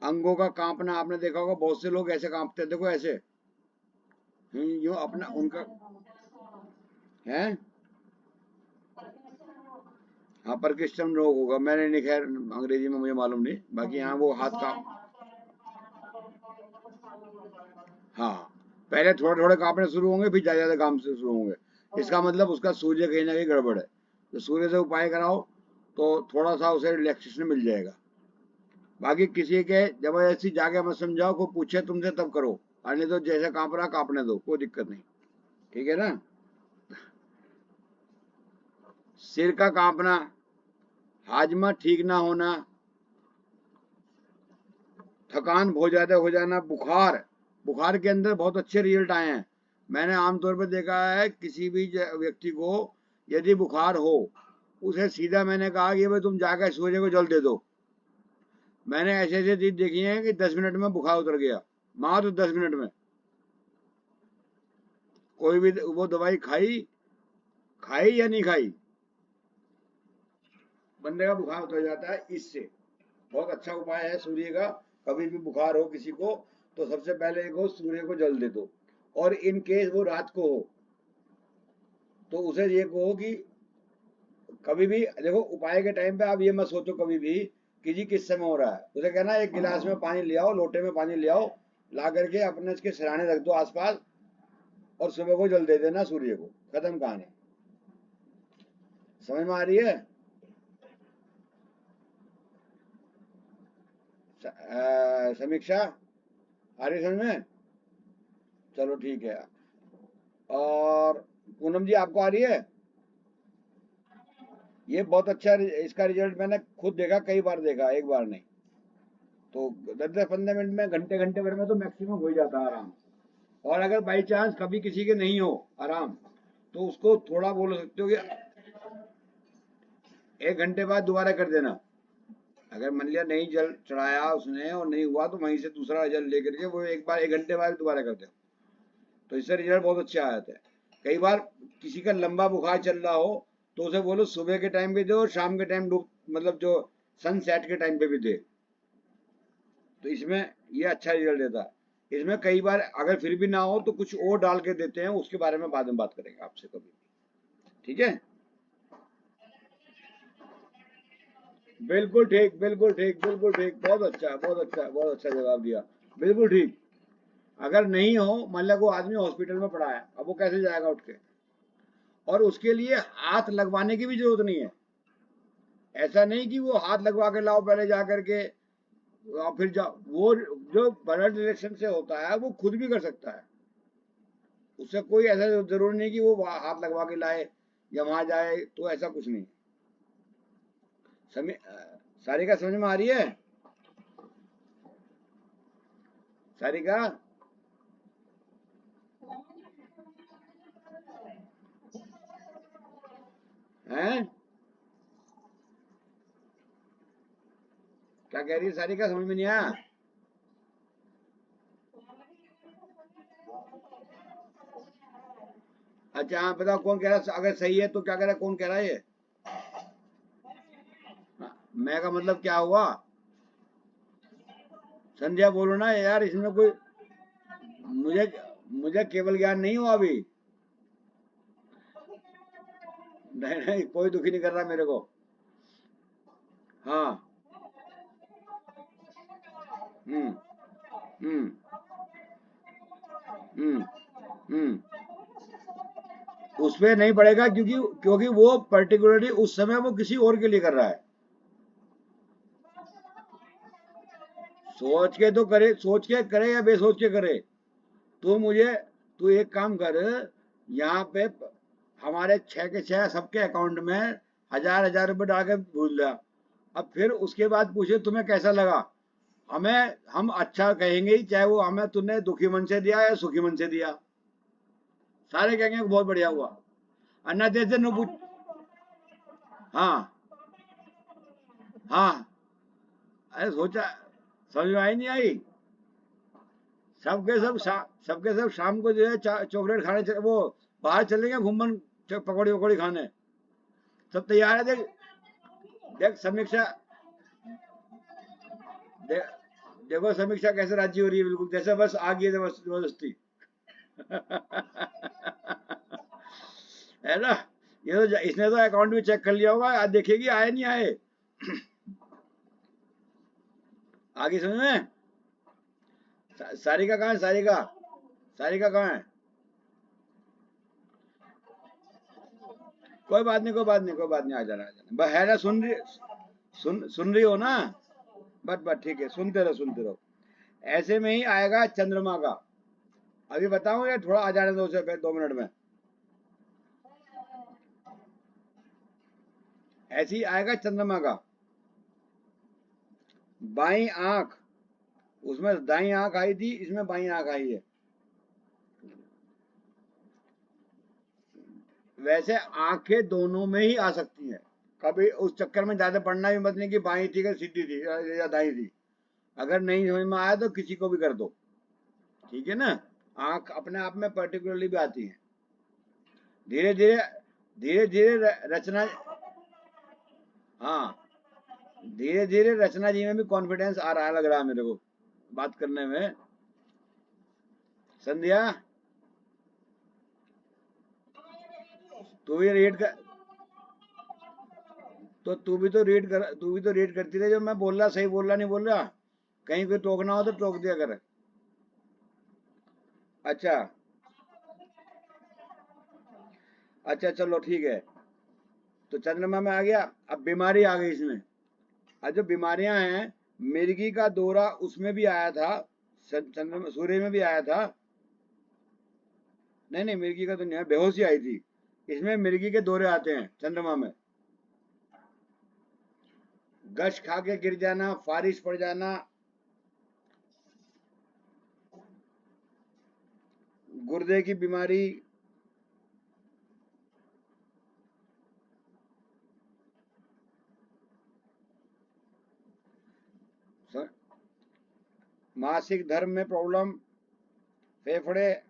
अंगों का कांपना, आपने देखा होगा बहुत से लोग ऐसे कांपते हैं, देखो ऐसे यूं अपना उनका है। हाँ, परकिंसन रोग होगा, मैंने नहीं, खैर अंग्रेजी में मुझे मालूम नहीं, बाकी यहाँ वो हाथ का। हाँ, पहले थोड़े थोड़े कांपने शुरू होंगे, फिर ज्यादा ज्यादा काम से शुरू होंगे। इसका मतलब उसका सूर्य कहीं ना कहीं गड़बड़ है। तो सूर्य से उपाय कराओ तो थोड़ा सा उसे रिलैक्सेशन मिल जाएगा। बाकी किसी के जबरदस्ती जाके मत समझाओ, कोई पूछे तुमसे तब करो, अन्य तो जैसे कांप रहा कांपने दो, कोई दिक्कत नहीं। ठीक है ना। सिर का कांपना, हाजमा ठीक ना होना, थकान बहुत ज्यादा हो जाना, बुखार, बुखार के अंदर बहुत अच्छे रिजल्ट आए हैं। मैंने आमतौर पर देखा है किसी भी व्यक्ति को यदि बुखार हो, उसे सीधा मैंने कहा कि भाई तुम जाकर सूर्य को जल दे दो। मैंने ऐसे ऐसे चीज देखी है कि 10 मिनट में बुखार उतर गया, मात्र 10 मिनट में। कोई भी वो दवाई खाई खाई या नहीं खाई, बंदे का बुखार उतर जाता है इससे। बहुत अच्छा उपाय है सूर्य का। कभी भी बुखार हो किसी को तो सबसे पहले एक हो, सूर्य को जल दे दो। और इन केस वो रात को हो तो उसे ये कहो कि कभी भी देखो, उपाय के टाइम पे आप ये मत सोचो कभी भी कि जी किस समय हो रहा है। उसे कहना एक गिलास में पानी ले आओ, लोटे में पानी ले आओ, ला करके अपने इसके सिराने रख दो आसपास, और सुबह को जल दे देना सूर्य को, खत्म कहानी। समझ में आ रही है? समीक्षा, आ रही समझ में? चलो ठीक है। और पूनम जी आपको आ रही है? ये बहुत अच्छा इसका रिजल्ट मैंने खुद देखा, कई बार देखा, एक बार नहीं। तो 10-15 मिनट में, घंटे घंटे भर में तो मैक्सिमम हो ही जाता है आराम। और अगर बाई चांस कभी किसी के नहीं हो आराम, तो उसको थोड़ा बोल सकते हो कि 1 घंटे बाद दोबारा कर देना। अगर मान लिया नहीं जल चढ़ाया उसने और नहीं हुआ, तो वहीं से दूसरा जल लेकर के वो एक बार 1 घंटे बाद दोबारा कर दे, तो इससे रिजल्ट बहुत अच्छे आ जाते हैं। कई बार किसी का लंबा बुखार चल रहा हो तो उसे बोलो सुबह के टाइम पे दे और शाम के टाइम डूब, मतलब जो सनसेट के टाइम पे भी दे, तो इसमें ये अच्छा रिजल्ट देता है। इसमें कई बार अगर फिर भी ना हो तो कुछ और डाल के देते हैं, उसके बारे में बाद में बात करेंगे आपसे कभी। ठीक है, बिल्कुल ठीक, बिल्कुल ठीक, बिल्कुल ठीक, बहुत अच्छा, बहुत अच्छा, बहुत अच्छा जवाब दिया, बिल्कुल ठीक। अगर नहीं हो, मान लो वो आदमी हॉस्पिटल में पड़ा है, अब वो कैसे जाएगा उठ के? और उसके लिए हाथ लगवाने की भी जरूरत नहीं है। ऐसा नहीं कि वो हाथ लगवा के लाओ पहले जा करके और फिर जाओ। वो जो ब्लड रिलेशन से होता है वो खुद भी कर सकता है, उससे कोई ऐसा जरूरी नहीं कि वो हाथ लगवा के लाए या वहां जाए, तो ऐसा कुछ नहीं। समझ, सारिका समझ में आ रही है? सारिका, हैं? क्या कह रही है सारिका, समझ में नहीं आया? अच्छा हाँ, बताओ कौन कह रहा है? अगर सही है तो क्या कह रहा है, कौन कह रहा है ये? हाँ, मैं का मतलब क्या हुआ? संध्या बोलो ना यार, इसमें कोई, मुझे मुझे केवल ज्ञान नहीं हुआ अभी। नहीं नहीं, कोई दुखी नहीं कर रहा मेरे को। हाँ। हम्म। हम्म। हम्म। हम्म। उसमें नहीं पड़ेगा, क्योंकि क्योंकि वो पर्टिकुलरली उस समय वो किसी और के लिए कर रहा है। सोच के तो करे, सोच के करे या बेसोच के करे, तो मुझे, तू एक काम कर, यहाँ पे हमारे 6 के 6 सबके अकाउंट में 1000-1000 रुपए डाल के भूल दिया। अब फिर उसके बाद पूछे तुम्हें कैसा लगा, हमें हम अच्छा कहेंगे ही, चाहे वो हमें तूने दुखी मन से दिया या सुखी मन से दिया, सारे कहेंगे बहुत बढ़िया हुआ। अन्ना जैसे नो पूछ। हाँ। हाँ। अरे सोचा, समझ में आई नहीं आई? सबके सब शाम को जो है चॉकलेट खाने वो बाहर चलेंगे घूमन चल पकौड़ी वकौड़ी खाने, सब तैयार है। देख देख समीक्षा, देख देखो समीक्षा कैसे राजी हो रही है, बिल्कुल जैसे बस आ गई है जबरदस्ती। है ना। ये तो इसने तो अकाउंट भी चेक कर लिया होगा, आज देखेगी आए नहीं आए। आगे समझ में। सारिका कहाँ है, सारिका, सारिका कहाँ है। कोई बात नहीं, कोई बात नहीं, कोई बात नहीं, आ जाना, आ जाना बस, है ना। सुन रही हो ना। बस ठीक है, सुनते रहो, सुनते रहो। ऐसे में ही आएगा चंद्रमा का। अभी बताऊं या थोड़ा आ जाने दो उसे 2 मिनट में। ऐसे ही आएगा चंद्रमा का। बाई आंख, उसमें दाई आंख आई थी, इसमें बाई आंख आई है। वैसे आंखें दोनों में ही आ सकती हैं, कभी उस चक्कर में ज्यादा पढ़ना भी मत नहीं कि बाई थी कि सीधी थी या दाई थी। अगर नहीं समझ में आया तो किसी को भी कर दो, ठीक है ना। आंख अपने आप में पर्टिकुलरली भी आती है। धीरे धीरे, धीरे धीरे रचना, हाँ, धीरे धीरे रचना जी में भी कॉन्फिडेंस आ रहा है, लग रहा है मेरे को बात करने में। संध्या, तू भी रीड कर, तो तू भी तो रीड करती रहे, जो मैं बोल रहा सही बोल रहा नहीं बोल रहा। कहीं कोई टोकना हो तो टोक दिया कर। अच्छा, अच्छा चलो ठीक है। तो चंद्रमा में आ गया, अब बीमारी आ गई इसमें। अब जो बीमारियां हैं, मिर्गी का दौरा उसमें भी आया था, चंद्रमा सूर्य में भी आया था। नहीं नहीं, मिर्गी का तो नहीं है, बेहोशी आई थी। इसमें मिर्गी के दौरे आते हैं चंद्रमा में। गश खा के गिर जाना, फारिश पड़ जाना, गुर्दे की बीमारी, मासिक धर्म में प्रॉब्लम, फेफड़े,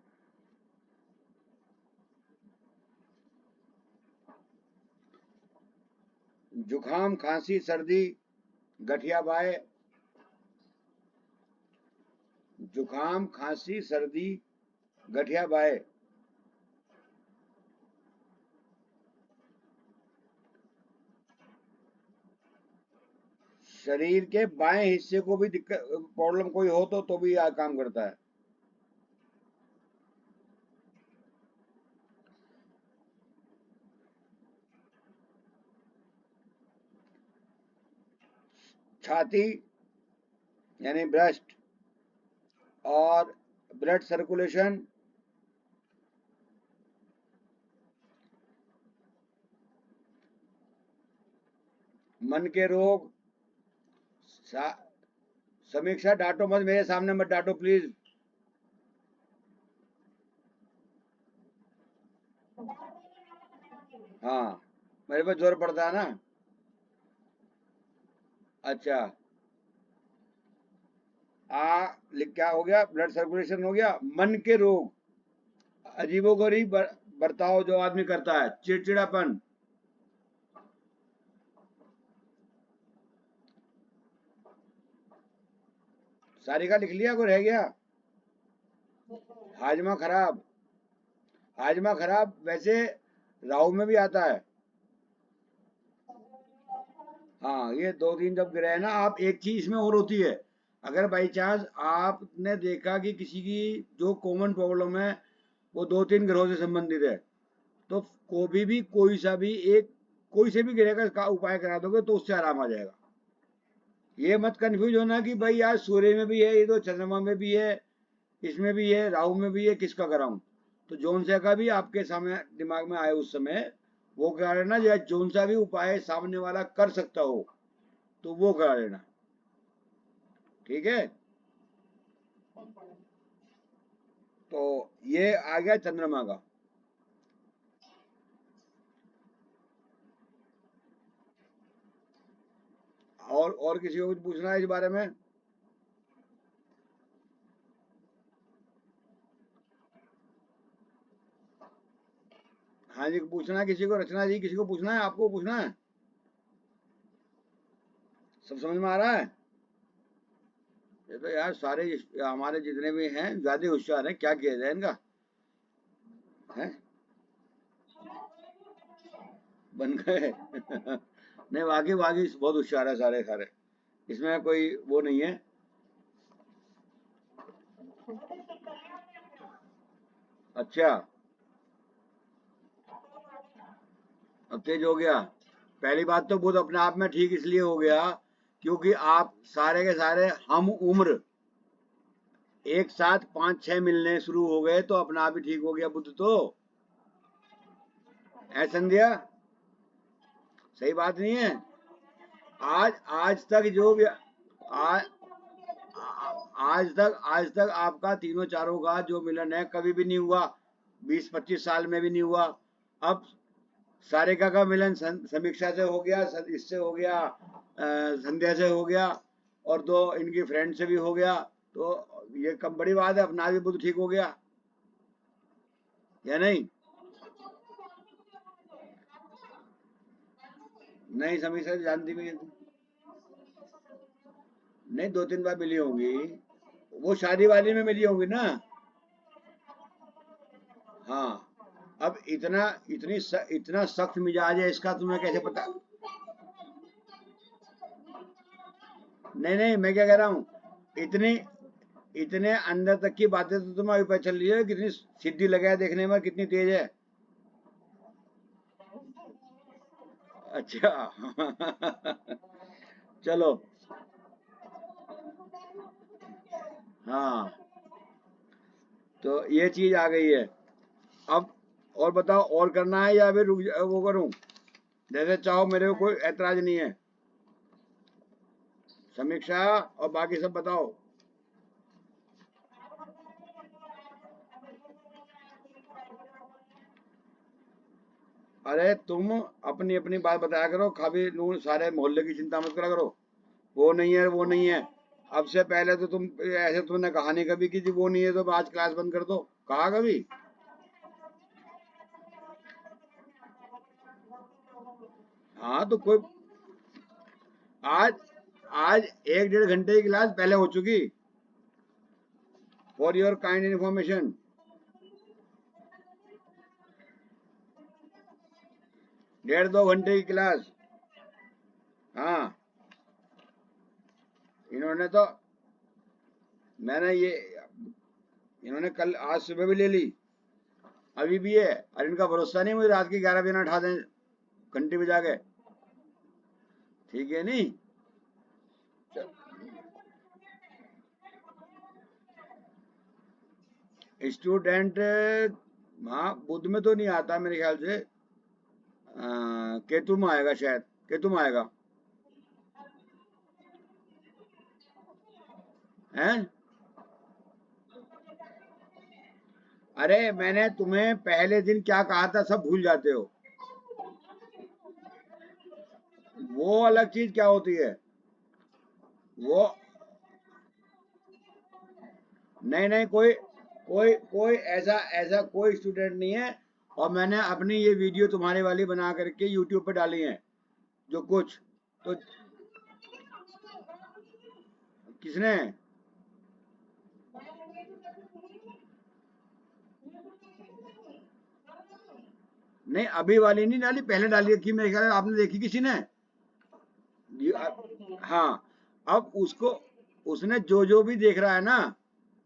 जुखाम खांसी सर्दी, गठिया बाय, जुखाम खांसी सर्दी, गठिया बाय। शरीर के बाएं हिस्से को भी दिक्कत प्रॉब्लम कोई हो तो भी यह काम करता है। छाती यानी ब्रेस्ट, और ब्लड सर्कुलेशन, मन के रोग। समीक्षा डांटो मत, मेरे सामने मत डांटो प्लीज। हाँ, मेरे पे जोर पड़ता है ना। अच्छा, आ लिख, क्या हो गया, ब्लड सर्कुलेशन हो गया। मन के रोग, अजीबोगरीब बर्ताव जो आदमी करता है, चिड़चिड़ापन, सारी का लिख लिया, कोई रह गया। हाजमा खराब, हाजमा खराब वैसे राहु में भी आता है। हाँ, ये 2 3 जब गिरे ना। आप एक चीज इसमें और होती है, अगर बाई चांस आपने देखा कि किसी की जो कॉमन प्रॉब्लम है वो 2 3 ग्रहों से संबंधित है, तो भी कोई सा भी एक, कोई से भी ग्रह का उपाय करा दोगे तो उससे आराम आ जाएगा। ये मत कंफ्यूज होना कि भाई यार सूर्य में भी है, ये तो चंद्रमा में भी है, इसमें भी है, राहु में भी है, किसका कराऊं। तो जोन सा का भी आपके सामने दिमाग में आए उस समय वो करा लेना, या जोन सा भी उपाय सामने वाला कर सकता हो तो वो करा लेना, ठीक है। तो ये आ गया चंद्रमा का। और किसी को कुछ पूछना है इस बारे में। हाँ जी, पूछना है किसी को, रचना जी किसी को पूछना है, आपको पूछना है? सब समझ में आ रहा है? ये तो यार सारे हमारे जितने भी हैं ज्यादा होशियार हैं, क्या किया जाए इनका है, बन गए। नहीं, वाकई वाकई बहुत होशियार है सारे सारे, इसमें कोई वो नहीं है। अच्छा, अब तेज हो गया। पहली बात तो बहुत अपने आप में ठीक इसलिए हो गया क्योंकि आप सारे के सारे हम उम्र एक साथ 5-6 मिलने शुरू हो गए, तो अपना आप ही ठीक हो गया बुद्ध तो। है संध्या, सही बात नहीं है? आज आज तक जो भी आज आज तक आपका तीनों चारों का जो मिलन है कभी भी नहीं हुआ, 20-25 साल में भी नहीं हुआ। अब सारिका का मिलन समीक्षा से हो गया, इससे हो गया, संध्या से हो गया, और दो इनकी फ्रेंड से भी हो गया, तो ये कम बड़ी बात है, अपना भी बुद्ध ठीक हो गया या नहीं? नहीं, समीक्षा से जानती भी नहीं थी। नहीं, 2-3 बार मिली होंगी, वो शादी वादी में मिली होंगी ना। हाँ, अब इतना सख्त मिजाज है इसका, तुम्हें कैसे पता? नहीं नहीं, मैं क्या कह रहा हूँ, इतनी इतने अंदर तक की बातें तो तुम्हें अभी पता चल रही है, कितनी सीधी लगा है देखने में, कितनी तेज है। अच्छा। चलो। हाँ, तो ये चीज आ गई है। अब और बताओ, और करना है या अभी वो करूं? जैसे चाहो, मेरे को कोई ऐतराज नहीं है। समीक्षा और बाकी सब बताओ। अरे तुम अपनी अपनी बात बताया करो, खाली नून सारे मोहल्ले की चिंता मत करा करो। वो नहीं है, वो नहीं है। अब से पहले तो तुम ऐसे, तुमने कहानी कभी की थी, वो नहीं है तो आज क्लास बंद कर दो, कहा कभी? हाँ तो कोई, आज आज 1-1.5 घंटे की क्लास पहले हो चुकी, फॉर योर काइंड इन्फॉर्मेशन। 1.5-2 घंटे की क्लास। हाँ, इन्होंने तो, मैंने ये, इन्होंने कल आज सुबह भी ले ली, अभी भी है, और इनका भरोसा नहीं मुझे रात के 11 बजे ना उठा दें घंटी बजा के। ठीक है नहीं? स्टूडेंट, हाँ बुद्ध में तो नहीं आता मेरे ख्याल से, केतु में आएगा शायद, केतु में आएगा। हैं? अरे मैंने तुम्हें पहले दिन क्या कहा था सब भूल जाते हो। वो अलग चीज क्या होती है? वो, नहीं नहीं, कोई कोई कोई ऐसा ऐसा कोई स्टूडेंट नहीं है। और मैंने अपनी ये वीडियो तुम्हारे वाली बना करके यूट्यूब पे डाली है, जो कुछ तो। किसने? नहीं, अभी वाली नहीं डाली, पहले डाली थी मेरे ख्याल, आपने देखी किसी ने? हाँ, अब उसको, उसने जो जो भी देख रहा है ना,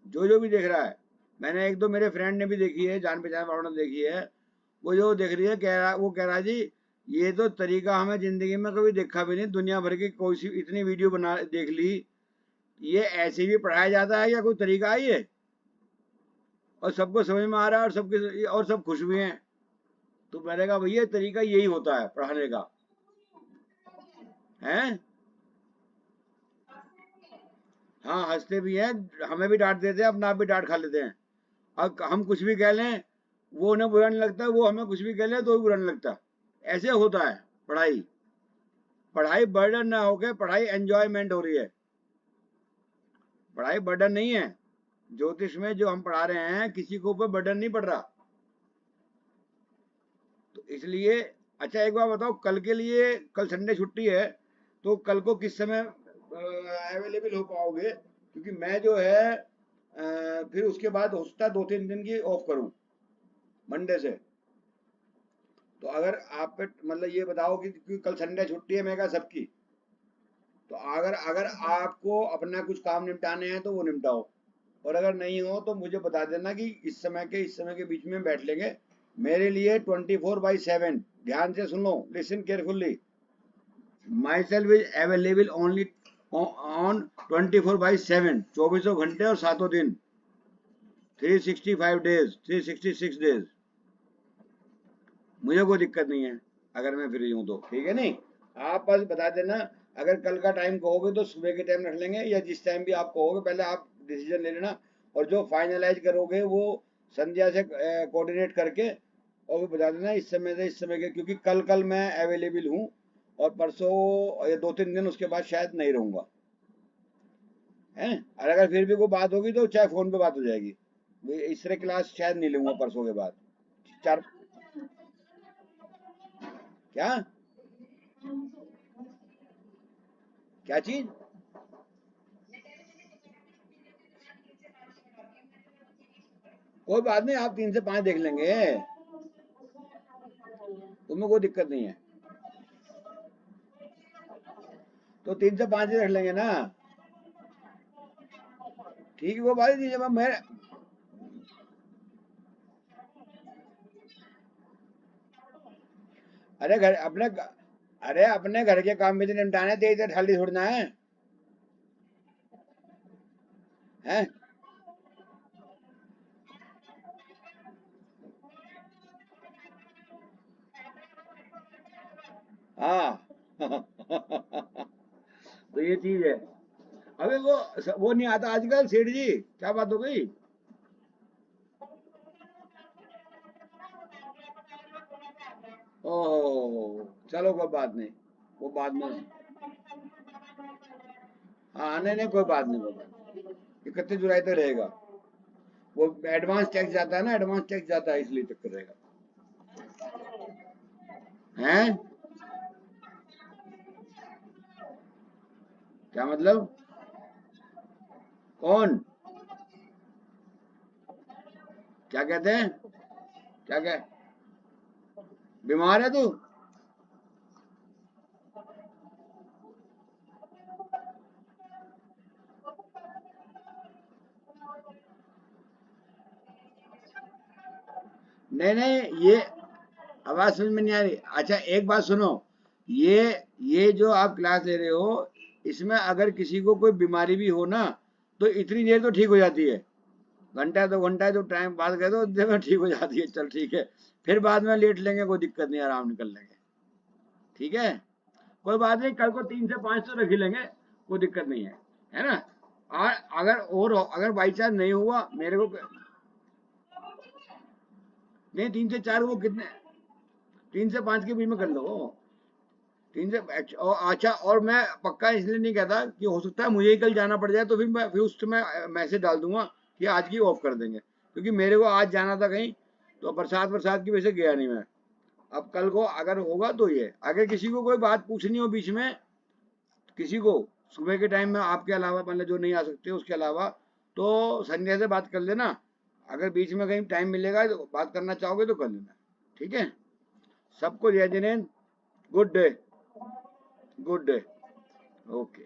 जो जो भी देख रहा है, मैंने एक दो मेरे फ्रेंड ने भी देखी है, जान पहचान वालों ने देखी है, वो जो देख रही है, कह रहा, वो कह रहा है जी ये तो तरीका हमें जिंदगी में कभी देखा भी नहीं, दुनिया भर की कोई सी इतनी वीडियो बना देख ली, ये ऐसे भी पढ़ाया जाता है या कोई तरीका है ये? और सबको समझ में आ रहा है, और सबके और सब खुश भी हैं। तो मैंने कहा भैया तरीका यही होता है पढ़ाने का, है। हाँ, हंसते भी हैं, हमें भी डांट देते हैं, अपना आप भी डांट खा लेते हैं। अब हम कुछ भी कह लें, वो उन्हें बुरा नहीं लगता, वो हमें कुछ भी कह लें तो भी बुरा नहीं लगता। ऐसे होता है पढ़ाई। पढ़ाई बर्डन ना होके पढ़ाई एंजॉयमेंट हो रही है, पढ़ाई बर्डन नहीं है। ज्योतिष में जो हम पढ़ा रहे हैं, किसी के ऊपर बर्डन नहीं पड़ रहा। इसलिए अच्छा एक बार बताओ, कल के लिए, कल संडे छुट्टी है, तो कल को किस समय अवेलेबल हो पाओगे? क्योंकि मैं जो है फिर उसके बाद हो सकता है 2-3 दिन की ऑफ करूं मंडे से। तो अगर आप पे मतलब ये बताओ कि क्योंकि कल संडे छुट्टी है, मैं कहा सबकी, तो अगर अगर आपको अपना कुछ काम निपटाने हैं तो वो निपटाओ, और अगर नहीं हो तो मुझे बता देना कि इस समय के बीच में बैठ लेंगे। मेरे लिए 24/7, ध्यान से सुनो, listen carefully, my self is available only on 24/7, 24 घंटे और 7 दिन, 365 डेज, 366 डेज। मुझे कोई दिक्कत नहीं है अगर मैं फ्री हूँ तो, ठीक है नहीं? आप बस बता देना, अगर कल का टाइम कहोगे तो सुबह के टाइम रख लेंगे, या जिस टाइम भी आप कहोगे, पहले आप डिसीजन ले लेना, और जो फाइनलाइज करोगे वो संध्या से कोऑर्डिनेट करके, और वो बता देना इस समय से इस समय के, क्योंकि कल कल मैं अवेलेबल हूँ, और परसों या 2-3 दिन उसके बाद शायद नहीं रहूँगा, हैं? और अगर फिर भी कोई बात होगी तो चाहे फ़ोन पे बात हो जाएगी। इस तरह क्लास शायद नहीं लूँगा परसों के बाद। चार क्या क्या चीज़? कोई बात नहीं, आप 3 से 5 देख लेंगे, उसमें कोई दिक्कत नहीं है। तो 3 से 5 ही रख लेंगे ना, ठीक है? वो बात नहीं, जब मैं, अरे घर अपने, अरे अपने घर के काम भी तो निपटाने, तेज ठाली छोड़ना है? हाँ तो ये चीज है। अबे वो नहीं आता आजकल सेठ जी, क्या बात हो गई? ओह, चलो कोई बात नहीं, वो बाद में। हाँ नहीं नहीं, कोई बात नहीं, कोई बात नहीं, 31 जुलाई तक रहेगा। वो एडवांस टैक्स जाता है ना, एडवांस टैक्स जाता है, इसलिए चक्कर रहेगा। हैं? क्या मतलब? कौन? क्या कहते हैं? क्या कह, बीमार है तू? नहीं नहीं, ये आवाज समझ में नहीं आ रही। अच्छा एक बात सुनो, ये ये जो आप क्लास ले रहे हो, इसमें अगर किसी को कोई बीमारी भी हो ना, तो इतनी देर तो ठीक हो जाती है, घंटा 2 घंटा जो टाइम बात कर दो, उतनी देर में ठीक हो जाती है। चल ठीक है, फिर बाद में लेट लेंगे, कोई दिक्कत नहीं, आराम निकल लेंगे, ठीक है? कोई बात नहीं, कल को 3 से 5 तो रख ही लेंगे, कोई दिक्कत नहीं है ना? और अगर बाई चांस नहीं हुआ मेरे को, नहीं 3 से 4 वो कितने, 3 से 5 के बीच में कर लो, अच्छा, और मैं पक्का इसलिए नहीं कहता कि हो सकता है मुझे ही कल जाना पड़ जाए, तो फिर उस समय मैसेज डाल दूंगा कि आज की ऑफ कर देंगे, क्योंकि मेरे को आज जाना था कहीं, तो बरसात बरसात की वजह से गया नहीं मैं। अब कल को अगर होगा तो ये, अगर किसी को कोई बात पूछनी हो बीच में, किसी को सुबह के टाइम में आपके अलावा, मतलब जो नहीं आ सकते उसके अलावा, तो संजय से बात कर लेना। अगर बीच में कहीं टाइम मिलेगा तो बात करना चाहोगे तो कर लेना, ठीक है? सबको जय Jinendra, good day, good day, okay.